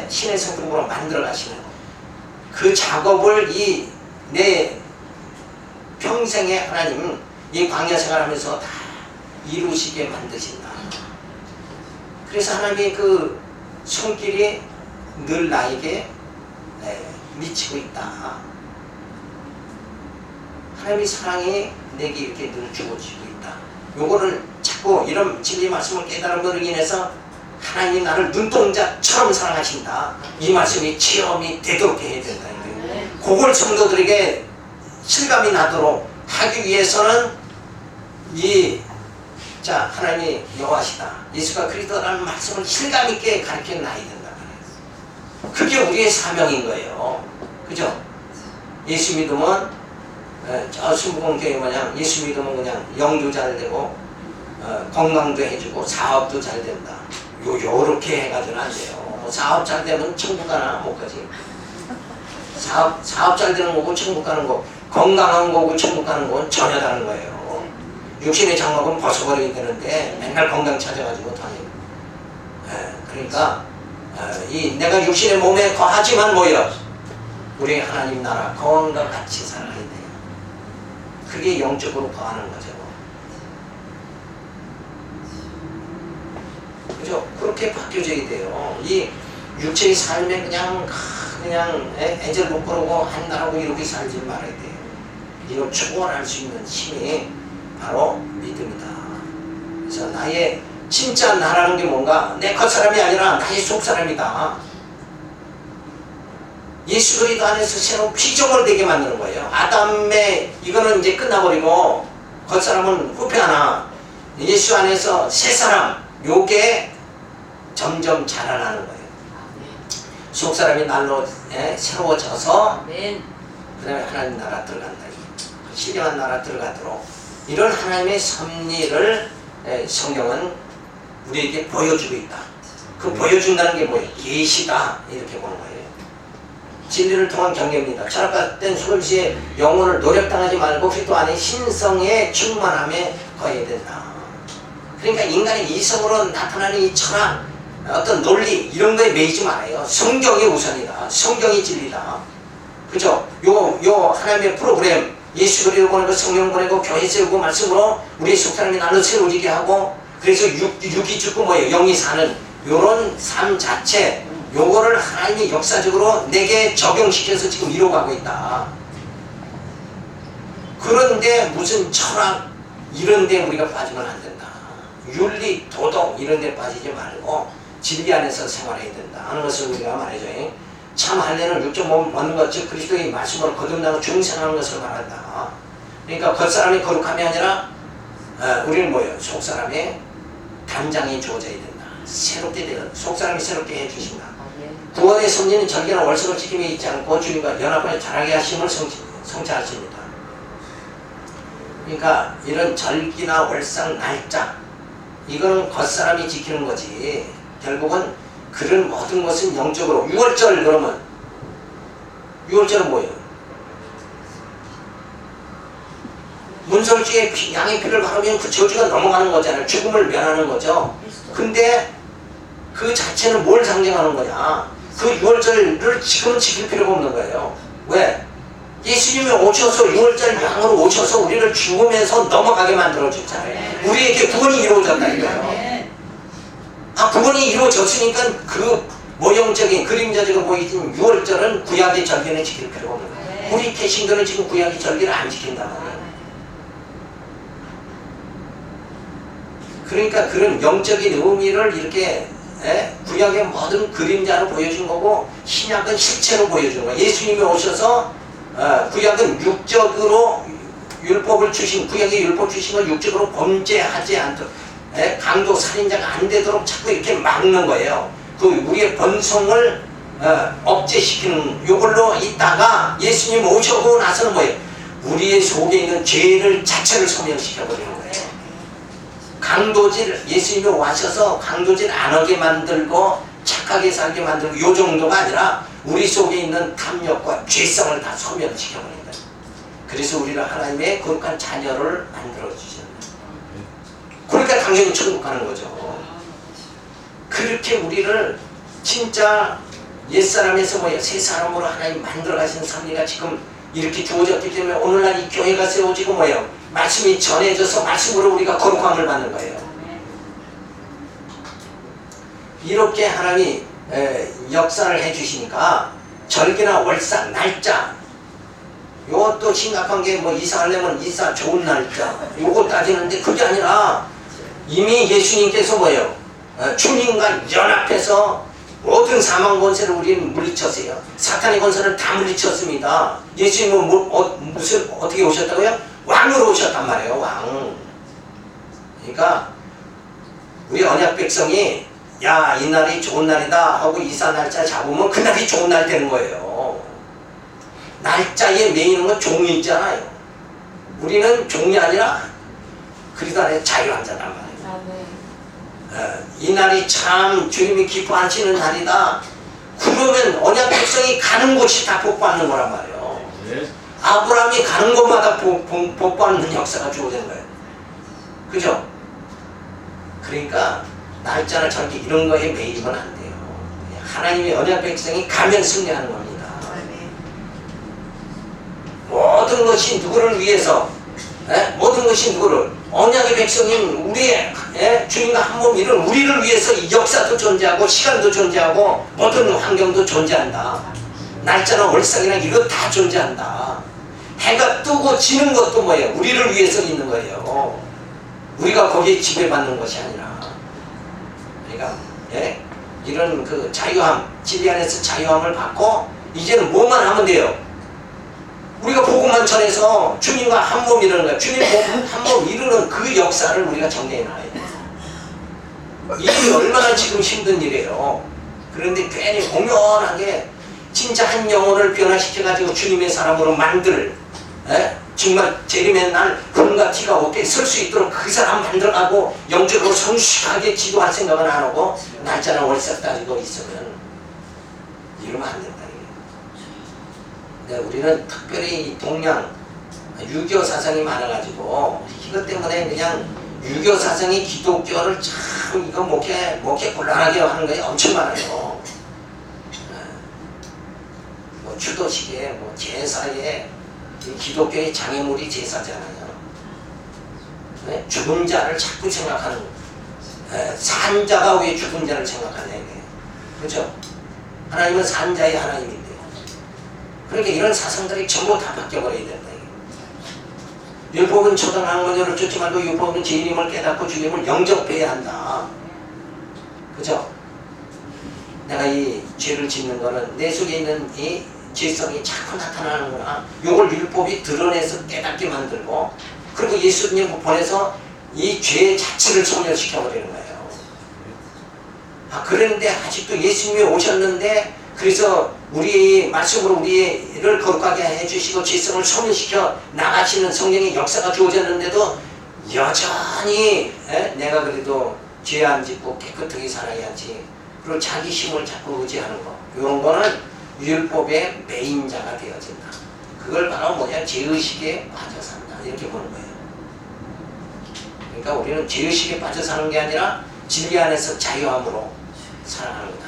신의 성품으로 만들어 가시는 그 작업을 내 평생에 하나님 이 광야 생활하면서 다 이루시게 만드신다. 그래서 하나님의 그 손길이 늘 나에게 미치고 있다. 하나님의 사랑이 내게 이렇게 늘 주어지고 있다. 요거를 자꾸 이런 진리 말씀을 깨달음으로 인해서 하나님이 나를 눈동자처럼 사랑하신다. 이 말씀이 체험이 되도록 해야 된다. 그걸 성도들에게 실감이 나도록 하기 위해서는 하나님이 여호와시다. 예수가 그리스도라는 말씀을 실감 있게 가르쳐 놔야 된다. 그게 우리의 사명인 거예요. 그죠? 예수 믿으면 저 순복음교회 마냥 예수 믿으면 그냥 영도 잘 되고 건강도 해주고 사업도 잘 된다. 요렇게 해가지고는 안 돼요. 뭐 사업 잘 되면 천국 가나 못 가지. 사업 잘 되는 거고 천국 가는 거, 건강한 거고 천국 가는 건 전혀 다른 거예요. 육신의 장막은 벗어버리게 되는데 맨날 건강 찾아가지고 다니고. 그러니까 이 내가 육신의 몸에 거하지만 뭐요? 우리 하나님 나라 거원과 같이 살아야 돼요. 그게 영적으로 거하는 거죠. 그죠? 그렇게 바뀌어져야 돼요. 이 육체의 삶에 그냥 애절 못 거르고 한나라고 이렇게 살지 말아야 돼요. 이걸 초월할 수 있는 힘이 바로 믿음이다. 그래서 나의 진짜 나라는 게 뭔가 내 겉사람이 아니라 나의 속사람이다. 예수 그리스도 안에서 새로운 피조물 되게 만드는 거예요. 아담의 이거는 이제 끝나버리고 겉사람은 후패 하나, 예수 안에서 새 사람, 요게 점점 자라나는 거예요. 속사람이 날로 새로워져서 그 다음에 하나님 나라 들어간다. 신령한 나라 들어가도록 이런 하나님의 섭리를 성경은 우리에게 보여주고 있다. 그 보여준다는 게 뭐예요? 계시다 이렇게 보는 거예요. 진리를 통한 경계입니다. 철학같은 소금시의 영혼을 노력당하지 말고 그리스도 안에 신성의 충만함에 거해야 된다. 그러니까 인간의 이성으로 나타나는 이 철학, 어떤 논리 이런 거에 매이지 말아요. 성경이 우선이다. 성경이 진리다. 그죠? 요 하나님의 프로그램, 예수 그리스도 보내고 성령 보내고 교회 세우고 말씀으로 우리의 속사람이 날로 세워지게 하고, 그래서 육이 죽고 뭐예요? 영이 사는 요런 삶 자체, 요거를 하나님이 역사적으로 내게 적용시켜서 지금 이루어가고 있다. 그런데 무슨 철학 이런 데 우리가 빠지면 안 된다. 윤리, 도덕 이런 데 빠지지 말고 진리 안에서 생활해야 된다 하는 것을 우리가 말해줘. 참 할례는 육적 몸을 벗는 것, 즉 그리스도의 말씀으로 거듭나고 중생하는 것을 말한다. 그러니까 겉사람이 거룩함이 아니라 우리는 뭐예요? 속사람의 단장이 주어져야 된다. 새롭게 되는 속사람이 새롭게 해주신다. 구원의 섭리는 절개나 월성을 지킴에 있지 않고 주님과 연합하여 자라게 하심을 성취하십니다. 그러니까 이런 절기나 월상 날짜 이거는 겉사람이 지키는 거지. 결국은 그런 모든 것은 영적으로. 6월절 그러면 6월절은 뭐예요? 문설주에 양의 피를 바르면 그 저주가 넘어가는 거잖아요. 죽음을 면하는 거죠. 근데 그 자체는 뭘 상징하는 거냐? 그 6월절을 지금은 지킬 필요가 없는 거예요. 왜? 예수님이 오셔서 6월절 양으로 오셔서 우리를 죽으면서 넘어가게 만들어줬잖아요. 우리에게 구원이 이루어졌다니까요. 구원이 이루어졌으니까 그 모형적인 그림자적으로 보이는 6월절은 구약의 절기는 지킬 필요가 없는 거예요. 우리 개신교는 지금 구약의 절기를 안 지킨단 말이에요. 그러니까 그런 영적인 의미를 이렇게 구약의 모든 그림자로 보여준 거고 신약은 실체로 보여준 거예요. 예수님이 오셔서 구약은 육적으로 율법을 주신, 구약의 율법 주신 걸 육적으로 범죄하지 않도록, 강도 살인자가 안 되도록 자꾸 이렇게 막는 거예요. 그 우리의 본성을 억제시키는 요걸로 있다가 예수님 오셔고 나서는 뭐예요? 우리의 속에 있는 죄를 자체를 소멸시켜버리는 거예요. 강도질, 예수님이 와셔서 강도질 안 하게 만들고 착하게 살게 만들고 요 정도가 아니라 우리 속에 있는 탐욕과 죄성을 다 소멸시켜버린다. 그래서 우리를 하나님의 거룩한 자녀를 만들어주셨다. 그러니까 당연히 천국 가는 거죠. 그렇게 우리를 진짜 옛사람에서 뭐야 새 사람으로 하나님 만들어 가신 섭리가 지금 이렇게 주어졌기 때문에 오늘날 이 교회가 세워지고 뭐예요? 말씀이 전해져서 말씀으로 우리가 거룩함을 받는 거예요. 이렇게 하나님이 역사를 해주시니까 절기나 월상 날짜 요것도 심각한 게 뭐 이사하려면 이사 좋은 날짜 요거 따지는데 그게 아니라 이미 예수님께서 뭐예요? 주님과 연합해서 모든 사망 권세를 우리는 물리쳤어요. 사탄의 권세를 다 물리쳤습니다. 예수님은 어떻게 오셨다고요? 왕으로 오셨단 말이에요. 왕. 그러니까 우리 언약 백성이 야 이날이 좋은 날이다 하고 이사 날짜 잡으면 그날이 좋은 날 되는 거예요. 날짜에 매이는 건 종이 있잖아요. 우리는 종이 아니라 그리스도 안에 자유한 자란 말이에요. 이 날이 참 주님이 기뻐하시는 날이다. 그러면 언약 백성이 가는 곳이 다 복받는 거란 말이에요. 아브라함이 가는 곳마다 복받는 역사가 주어지는 거예요. 그죠? 그러니까 날짜나 저렇게 이런 거에 매이면 안 돼요. 하나님의 언약 백성이 가면 승리하는 겁니다. 모든 것이 누구를 위해서, 모든 것이 누구를, 언약의 백성인 우리의 주님과 한 몸 이룬 우리를 위해서 이 역사도 존재하고 시간도 존재하고 모든 환경도 존재한다. 날짜나 월상이나 이거 다 존재한다. 해가 뜨고 지는 것도 뭐예요? 우리를 위해서 있는 거예요. 우리가 거기에 지배받는 것이 아니라. 그러니까 이런 그 자유함, 진리 안에서 자유함을 받고 이제는 뭐만 하면 돼요? 우리가 복음만 전해서 주님과 한 몸 이루는 거야. 주님 한 몸 이루는 그 역사를 우리가 정리해 놔야 돼. 이게 얼마나 지금 힘든 일이에요. 그런데 괜히 공연하게 진짜 한 영혼을 변화시켜가지고 주님의 사람으로 만들, 정말 재림의 날 금과 티가 없게 설 수 있도록 그 사람 만들어가고 영적으로 성숙하게 지도할 생각은 안 하고 날짜나 월세 따지고 있으면 이러면 안 된다. 근데 우리는 특별히 동양 유교 사상이 많아가지고 이것 때문에 그냥 유교 사상이 기독교를 참 이거 목회 곤란하게 하는 거에 엄청 많아요. 뭐 추도식에 뭐 제사에 기독교의 장애물이 제사잖아요. 죽은 자를 자꾸 생각하는, 산 자가 왜 죽은 자를 생각하냐 이게. 그렇죠? 하나님은 산 자의 하나님인데. 그러니까 이런 사상들이 전부 다 바뀌어버려야 된다. 율법은 초등학문으로 쫓지 말고 율법은 주님을 깨닫고 주님을 영접해야 한다. 그죠? 내가 이 죄를 짓는 거는 내 속에 있는 이 죄성이 자꾸 나타나는구나. 이걸 율법이 드러내서 깨닫게 만들고, 그리고 예수님을 보내서 이 죄의 자체를 소멸시켜버리는 거예요. 그런데 아직도 예수님이 오셨는데, 그래서 우리 말씀으로 우리를 거룩하게 해주시고 죄성을 소멸시켜 나가시는 성령의 역사가 주어졌는데도 여전히 내가 그래도 죄 안 짓고 깨끗하게 살아야지, 그리고 자기 힘을 자꾸 의지하는 거, 이런 거는 율법의 매인자가 되어진다. 그걸 바로 뭐냐? 죄의식에 빠져 산다. 이렇게 보는 거예요. 그러니까 우리는 죄의식에 빠져 사는 게 아니라 진리 안에서 자유함으로 살아가는 거다.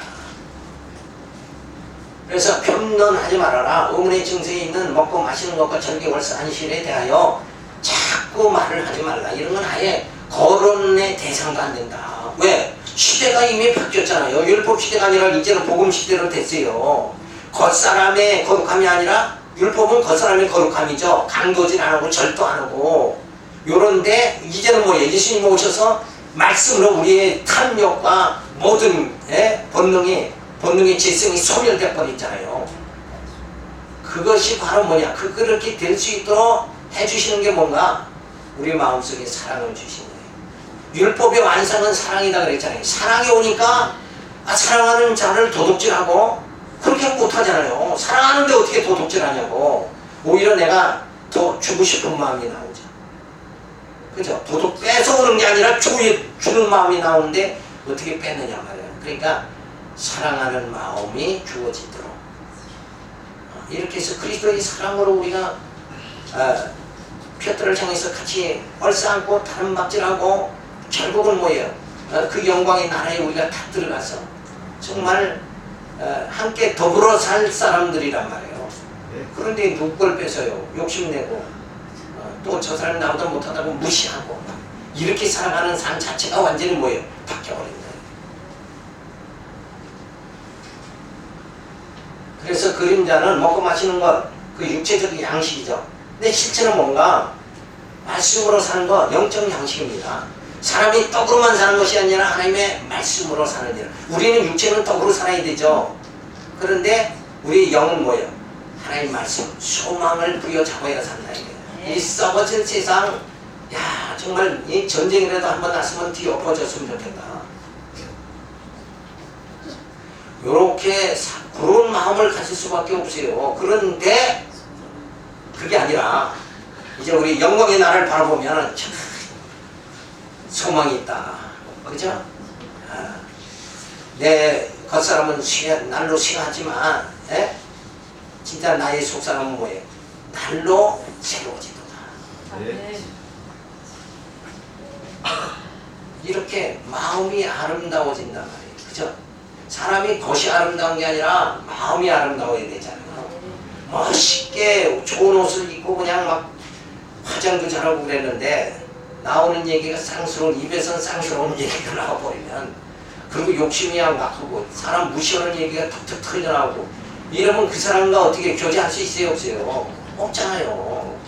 그래서 변론하지 말아라. 의문의 증세에 있는 먹고 마시는 것과 절기 월세 안식일에 대하여 자꾸 말을 하지 말라. 이런 건 아예 거론의 대상도 안 된다. 왜? 시대가 이미 바뀌었잖아요. 율법 시대가 아니라 이제는 복음 시대로 됐어요. 겉사람의 거룩함이 아니라 율법은 겉사람의 거룩함이죠. 강도질 안 하고 절도 안 하고. 요런데 이제는 뭐예요? 예수님 오셔서 말씀으로 우리의 탐욕과 모든 본능의 재성이 소멸돼 버렸잖아요. 그것이 바로 뭐냐? 그렇게 될 수 있도록 해주시는 게 뭔가? 우리 마음속에 사랑을 주시는 거예요. 율법의 완성은 사랑이다 그랬잖아요. 사랑이 오니까 사랑하는 자를 도둑질하고 그렇게 못하잖아요. 사랑하는데 어떻게 도둑질하냐고. 오히려 내가 더 주고 싶은 마음이 나오죠. 그죠? 도둑 뺏어오는 게 아니라 주는 마음이 나오는데 어떻게 뺏느냐 말이에요. 그러니까 사랑하는 마음이 주어지도록 이렇게 해서 그리스도의 사랑으로 우리가 표들을 향해서 같이 얼싸안고 다름박질하고 결국은 뭐예요? 그 영광의 나라에 우리가 다 들어가서 정말 함께 더불어 살 사람들이란 말이에요. 그런데 누구 걸 뺏어요? 욕심내고 또 저 사람이 나보다 못하다고 무시하고 이렇게 살아가는 삶 자체가 완전히 뭐예요? 바뀌어버린 거예요. 그래서 그림자는 먹고 마시는 것, 그 육체적인 양식이죠. 근데 실제는 뭔가 말씀으로 사는 거 영적 양식입니다. 사람이 떡으로만 사는 것이 아니라 하나님의 말씀으로 사는 일. 우리는 육체는 떡으로 살아야 되죠. 그런데 우리 영은 뭐예요? 하나님 말씀, 소망을 부여잡아야 산다. 이 썩어진 세상, 야 정말 이 전쟁이라도 한번 났으면 뒤엎어졌으면 좋겠다. 요렇게 그런 마음을 가질 수밖에 없어요. 그런데 그게 아니라 이제 우리 영광의 나라를 바라보면 참 소망이 있다. 그죠? 내 겉사람은 날로 싱하지만 진짜 나의 속사람은 뭐예요? 날로 새로워지도다. 네. 이렇게 마음이 아름다워진단 말이에요. 그죠? 사람이 겉이 아름다운 게 아니라 마음이 아름다워야 되잖아요. 멋있게 좋은 옷을 입고 그냥 막 화장도 잘하고 그랬는데 나오는 얘기가 쌍스러운, 입에선 쌍스러운 얘기가 나와버리면, 그리고 욕심이 막 크고 사람 무시하는 얘기가 툭툭 털려나오고 이러면 그 사람과 어떻게 교제할 수 있어요? 없어요? 없잖아요.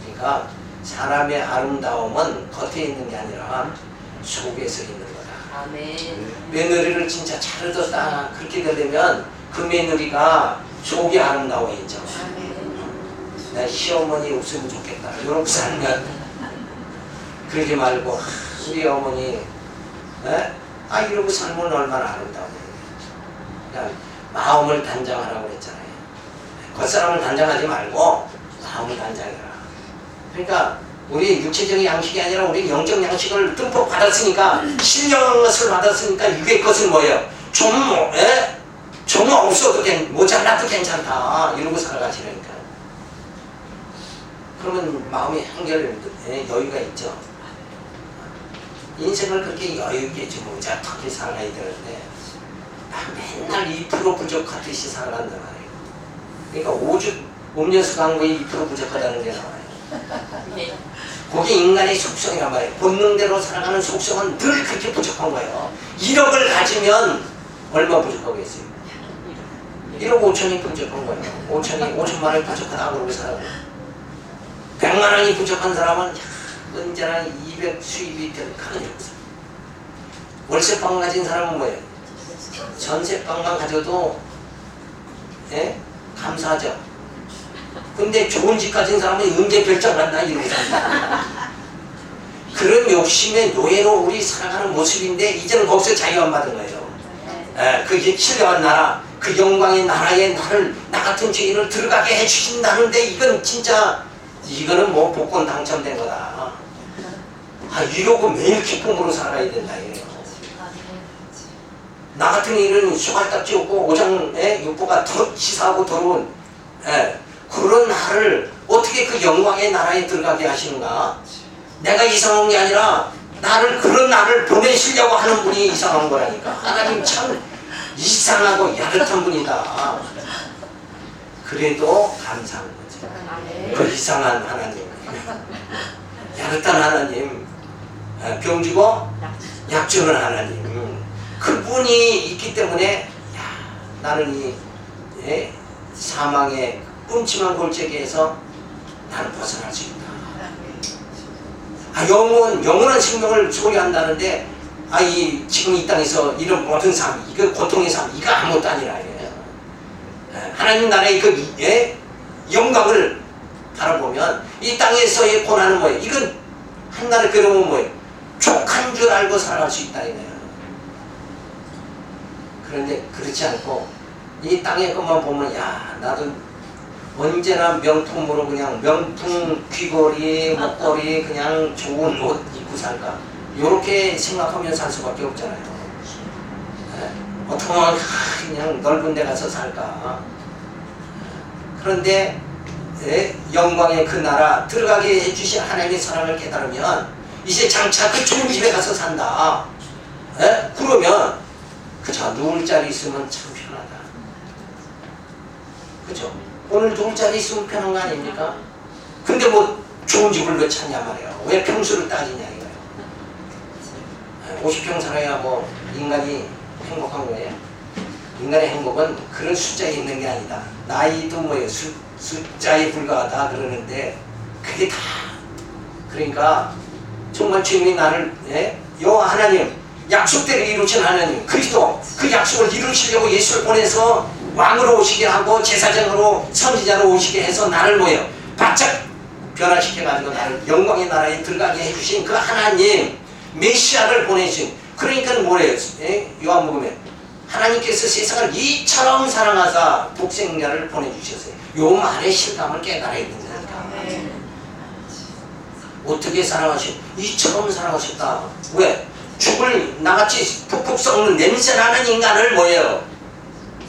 그러니까 사람의 아름다움은 겉에 있는 게 아니라 속에서 있는 거다. 아멘. 며느리를 진짜 잘 얻었다 그렇게 되려면 그 며느리가 속이 아름다워야죠. 나 시어머니 없으면 좋겠다 이렇게 살면, 그러지 말고 우리 어머니 이러고 살면 얼마나 아름다워요. 그냥 마음을 단장하라고 그랬잖아요. 겉사람을 단장하지 말고 마음을 단장해라. 그러니까 우리 육체적인 양식이 아니라 우리 영적 양식을 듬뿍 받았으니까, 신령한 것을 받았으니까 이게 것은 뭐예요? 좀 없어도 모자라도 괜찮다 이러고 살아가시라니까. 그러면 마음이 한결 여유가 있죠. 인생을 그렇게 여유있게 좀 모자라게 살아야 되는데 맨날 2% 부족하듯이 살아간단 말이에요. 그러니까 오죽 음료수 광고에 2% 부족하다는 게 나와요. 네. 그게 인간의 속성이란 말이에요. 본능대로 살아가는 속성은 늘 그렇게 부족한 거예요. 1억을 가지면 얼마 부족하겠어요? 1억 5천이 부족한 거예요. 5천만 원이 부족하다고 그러고 살아가요. 100만 원이 부족한 사람은 언제나 200 수입이 될 가능성이 없어요. 월세방 가진 사람은 뭐예요? 전세방만 가져도 감사하죠. 근데 좋은 집 가진 사람은 언제 별장 갔나 이러고 산다. 그런 욕심의 노예로 우리 살아가는 모습인데 이제는 거기서 자유 안 받은 거예요. 그게 신령한 나라, 그 영광의 나라에 나 같은 죄인을 들어가게 해주신다는데 이거는 뭐 복권 당첨된 거다. 이러고 매일 기쁨으로 살아야 된다 이래요. 나 같은 일은 쏘갈딱지 없고 오장 육부가 치사하고 더러운 그런 나를 어떻게 그 영광의 나라에 들어가게 하시는가? 내가 이상한 게 아니라 그런 나를 보내시려고 하는 분이 이상한 거라니까. 하나님 참 이상하고 야릇한 분이다. 그래도 감사한 거죠. 그 이상한 하나님, 야릇한 하나님, 병주고 약주는 하나님, 그분이 있기 때문에 나는 이 사망의 음침한 골짜기에서 나는 벗어날 수 있다. 영원한 생명을 소유한다는데 지금 이 땅에서 이런 모든 삶, 이거 고통의 삶, 이거 아무것도 아니라 하나님 나라의 그 영광을 바라보면 이 땅에서의 고난은 뭐예요? 이건 한나라의 괴로움은 뭐예요? 족한 줄 알고 살아갈 수 있다 이거예요. 그런데 그렇지 않고 이 땅의 것만 보면 나도 언제나 명품으로 그냥 명품 귀걸이, 목걸이, 그냥 좋은 옷 입고 살까? 요렇게 생각하면 살 수밖에 없잖아요. 어떻게 보면 그냥 넓은 데 가서 살까? 그런데 영광의 그 나라 들어가게 해주신 하나님의 사랑을 깨달으면 이제 장차 그 좋은 집에 가서 산다. 그러면 그저 누울 자리 있으면 참 편하다. 그죠? 오늘 누울 자리 있으면 편한 거 아닙니까? 근데 뭐 좋은 집을 왜 찾냐 말이에요. 왜 평수를 따지냐 이거예요. 50평 살아야 뭐 인간이 행복한 거예요. 인간의 행복은 그런 숫자에 있는 게 아니다. 나이도 뭐예요? 숫자에 불과하다 그러는데 그게 다 그러니까 정말 주님이 나를 하나님 약속대로 이루신 하나님 그리스도 그 약속을 이루시려고 예수를 보내서 왕으로 오시게 하고 제사장으로 선지자로 오시게 해서 나를 뭐예요? 바짝 변화시켜가지고 나를 영광의 나라에 들어가게 해주신 그 하나님 메시아를 보내신 그러니까 뭐래요? 요한복음에 하나님께서 세상을 이처럼 사랑하사 독생자를 보내주셨어요. 요 말의 실감을 깨달아야 된다니까. 어떻게 사랑하신? 이처럼 사랑하셨다. 왜? 죽을 나같이 푹푹 썩는 냄새나는 인간을 뭐예요?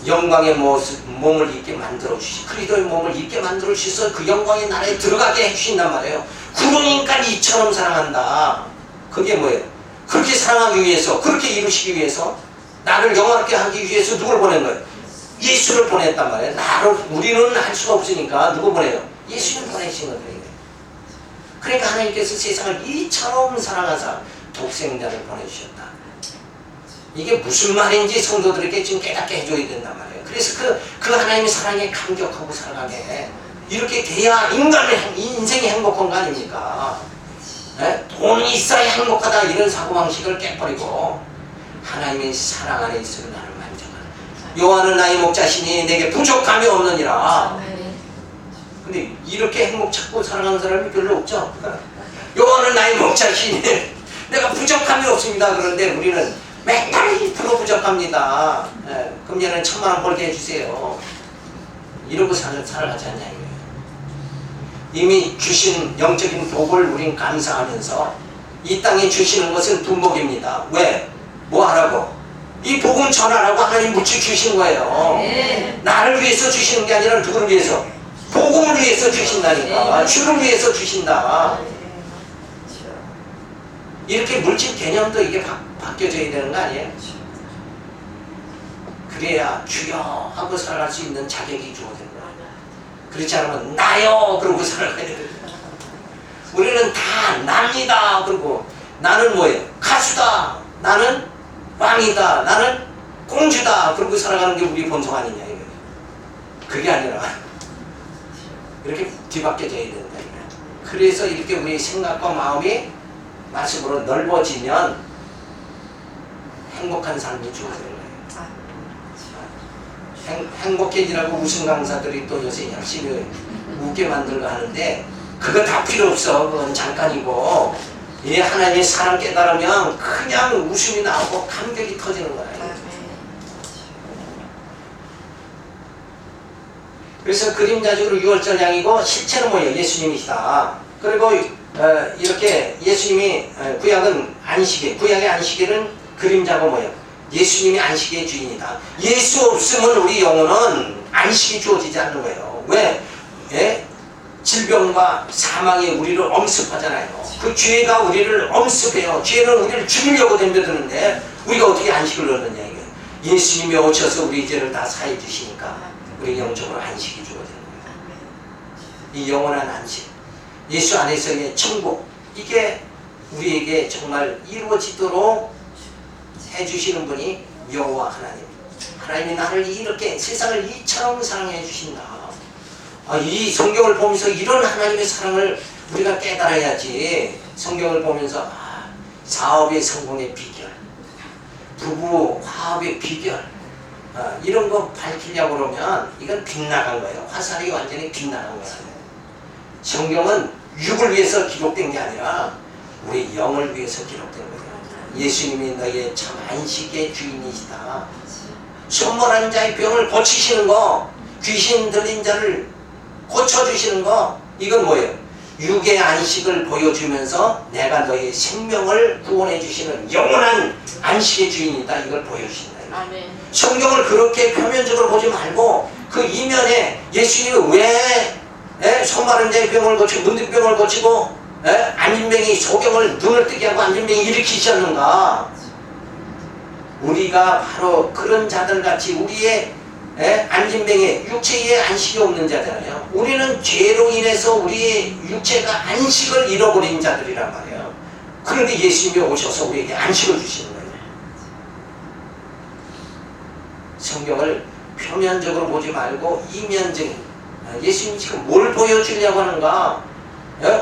영광의 몸을 입게 만들어 주시, 그리스도의 몸을 입게 만들어 주셔서 그 영광의 나라에 들어가게 해주신단 말이에요. 그러니까 이처럼 사랑한다. 그게 뭐예요? 그렇게 사랑하기 위해서, 그렇게 이루시기 위해서, 나를 영화롭게 하기 위해서 누굴 보낸 거예요? 예수를 보냈단 말이에요. 우리는 할 수가 없으니까 누구 보내요? 예수를 보내신 거예요. 그러니까 하나님께서 세상을 이처럼 사랑하사 독생자를 보내주셨다. 이게 무슨 말인지 성도들에게 지금 깨닫게 해줘야 된단 말이에요. 그래서 그 하나님의 사랑에 감격하고 살아가게 해. 이렇게 돼야 인생이 행복한 거 아닙니까? 네? 돈이 있어야 행복하다 이런 사고방식을 깨버리고 하나님의 사랑 안에 있으면 나를 만족하라. 여호와는 나의 목자시니 내게 부족함이 없느니라. 근데 이렇게 행복 찾고 살아가는 사람이 별로 없죠. 여호와는 나의 목자시니 내가 부족함이 없습니다. 그런데 우리는 맨날 1% 부족합니다. 금년에는 1,000,000원 벌게 해주세요. 이러고 살아가지 않냐 이거예요. 이미 주신 영적인 복을 우린 감사하면서 이 땅에 주시는 것은 분복입니다. 왜? 뭐 하라고? 이 복음 전하라고 하나님 무치 주신 거예요. 나를 위해서 주시는 게 아니라 누구를 위해서? 복음을 위해서 주신다니까. 주를 위해서 주신다. 이렇게 물질 개념도 이게 바뀌어져야 되는 거 아니에요? 그래야 주여 하고 살아갈 수 있는 자격이 주어지는 거야. 그렇지 않으면 나요 그러고 살아가야 돼. 우리는 다 납니다 그러고 나는 뭐예요? 가수다, 나는 왕이다, 나는 공주다 그러고 살아가는 게 우리 본성 아니냐 이거예요. 그게 아니라 이렇게 뒤바뀌어져야 된다 이거예요. 그래서 이렇게 우리 생각과 마음이 말씀으로 넓어지면 행복한 삶이 주어지는 거예요. 행복해지라고 웃음 강사들이 또 요새 열심히 웃게 만들고 하는데 그거 다 필요 없어. 그건 잠깐이고 하나님의 사랑 깨달으면 그냥 웃음이 나오고 감격이 터지는 거예요. 그래서 그림자적으로 6월절 양이고 실체는 뭐예요? 예수님이시다. 그리고 이렇게 예수님이 구약은 안식일, 구약의 안식일은 그림자고 뭐예요? 예수님이 안식의 주인이다. 예수 없으면 우리 영혼은 안식이 주어지지 않는 거예요. 왜? 예? 질병과 사망이 우리를 엄습하잖아요. 그 죄가 우리를 엄습해요. 죄는 우리를 죽이려고 덤벼드는데 우리가 어떻게 안식을 얻느냐 이게. 예수님이 오셔서 우리 죄를 다 사해 주시니까 우리 영적으로 안식이 주어지는 거예요. 이 영원한 안식, 예수 안에서의 천국, 이게 우리에게 정말 이루어지도록 해주시는 분이 여호와 하나님. 하나님이 나를 이렇게 세상을 이처럼 사랑해 주신다. 이 성경을 보면서 이런 하나님의 사랑을 우리가 깨달아야지. 성경을 보면서 사업의 성공의 비결, 부부 화합의 비결, 이런 거 밝히려고 그러면 이건 빗나간 거예요. 화살이 완전히 빗나간 거예요. 성경은 육을 위해서 기록된 게 아니라 우리 영을 위해서 기록된 거예요. 예수님이 너의 참 안식의 주인이시다. 손모난 자의 병을 고치시는 거, 귀신 들린 자를 고쳐주시는 거, 이건 뭐예요? 육의 안식을 보여주면서 내가 너의 생명을 구원해 주시는 영원한 안식의 주인이다. 이걸 보여주신다. 아멘. 성경을 그렇게 표면적으로 보지 말고 그 이면에 예수님이 왜 손마른 자의 병을 고치고 문둥병을 고치고 안진뱅이 소경을 눈을 뜨게 하고 안진뱅이 일으키셨는가? 우리가 바로 그런 자들같이 우리의 안진뱅이 육체에 안식이 없는 자잖아요. 우리는 죄로 인해서 우리의 육체가 안식을 잃어버린 자들이란 말이에요. 그런데 예수님이 오셔서 우리에게 안식을 주시는 거예요. 성경을 표면적으로 보지 말고 이면적인, 예수님이 지금 뭘 보여주려고 하는가?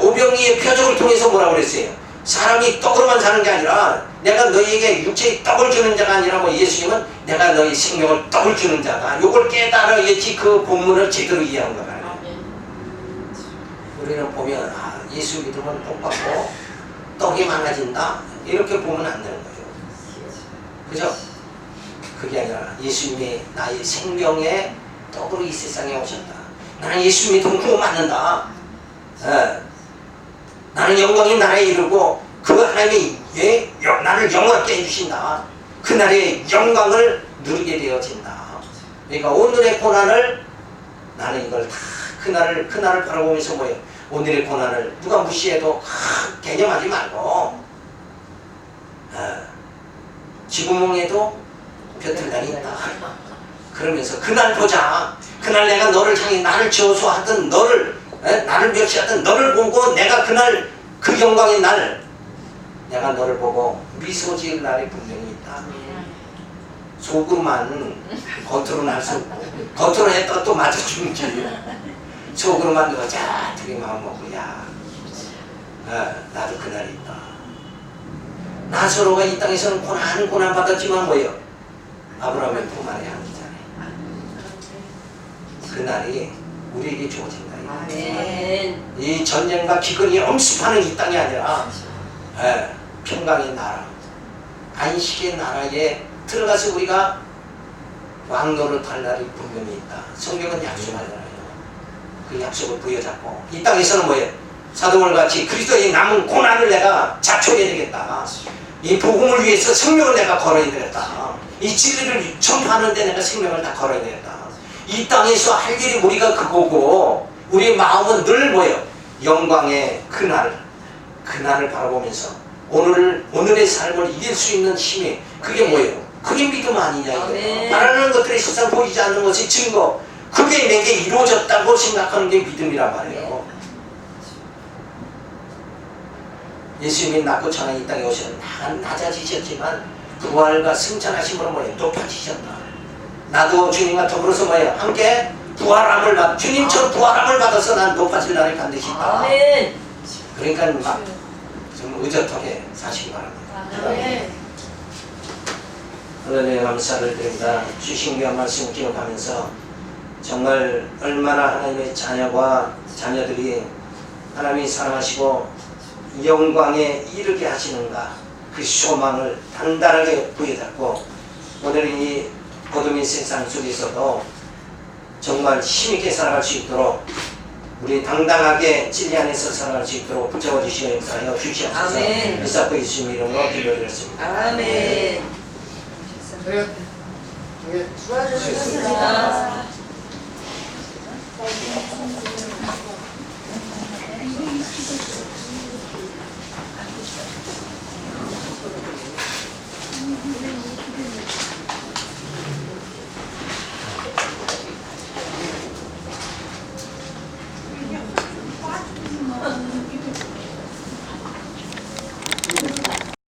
오병이의 표적을 통해서 뭐라고 그랬어요? 사람이 떡으로만 사는 게 아니라 내가 너희에게 육체의 떡을 주는 자가 아니라 예수님은 내가 너희 생명을 떡을 주는 자다. 이걸 깨달아야지 그 본문을 제대로 이해한 거예요. 우리는 보면 예수 믿으면 복 받고 떡이 많아진다 이렇게 보면 안 되는 거예요. 그죠? 그게 아니라 예수님이 나의 생명의 떡으로 이 세상에 오셨다. 나는 예수 믿으면 구원 받는다. 나는 영광의 나라에 이르고 그 하나님의 예, 나를 영원케 해주신다. 그날의 영광을 누리게 되어진다. 그러니까 오늘의 고난을 나는 이걸 다 그날을 바라보면서 뭐예요? 오늘의 고난을 누가 무시해도 개념하지 말고 지구멍에도 벼틀단이 있다. 그러면서 그날 보자. 그날 내가 너를 향해 나를 저소하든 나를 멸시하든 너를 보고 내가 그날 그 영광의 날 내가 너를 보고 미소 지을 날이 분명히 있다. 속으로만 겉으로는 할 수 없고 겉으로 했다가 또 맞아주는지 속으로만 누가 자투리 마음 먹고 야 나도 그날이 있다. 나사로가 이 땅에서는 고난 받았지만 뭐예요? 아브라함의 품 안에 한이잖아요. 그날이 우리에게 주어진다. 아멘. 이 전쟁과 기근이 엄습하는 이 땅이 아니라 평강의 나라, 안식의 나라에 들어가서 우리가 왕노릇 할 날이 분명히 있다. 성경은 약속하잖아요. 그 약속을 부여잡고 이 땅에서는 뭐예요? 사도월 같이 그리스도의 남은 고난을 내가 자초해야 되겠다. 이 복음을 위해서 생명을 내가 걸어야 되겠다. 이 진리를 전파하는데 내가 생명을 다 걸어야 되겠다. 이 땅에서 할 일이 우리가 그거고 우리의 마음은 늘 뭐예요? 영광의 그날을 바라보면서 오늘의 삶을 이길 수 있는 힘이 그게 뭐예요? 그게 믿음 아니냐 이거예요. 말하는 것들이 세상 보이지 않는 것이 증거. 그게 내게 이루어졌다고 생각하는 게 믿음이란 말이에요. 예수님이 낳고 천하 이 땅에 오시는 낮아지셨지만 부활과 승천하심으로 뭐예요? 높아지셨다. 나도 주님과 더불어서 뭐예요? 함께 주님처럼 부활함을 받아서 난 높아질 날이 반드시 있다. 아멘. 그러니까 막 좀 의젓하게 사시기 바랍니다. 아멘. 하나님의 감사를 드립니다. 주신 귀한 말씀 기억하면서 정말 얼마나 하나님의 자녀들이 하나님이 사랑하시고 영광에 이르게 하시는가 그 소망을 단단하게 부여잡고 오늘 이 어둠의 세상 속에서도 정말 힘있게 살아갈 수 있도록 우리 당당하게 진리 안에서 살아갈 수 있도록 붙잡아 주시고 역사하여 주시옵소서. 아멘. 이사코 예수님 이름으로 기도드렸습니다. 아멘. 수고하셨습니다. 수고하셨습니다.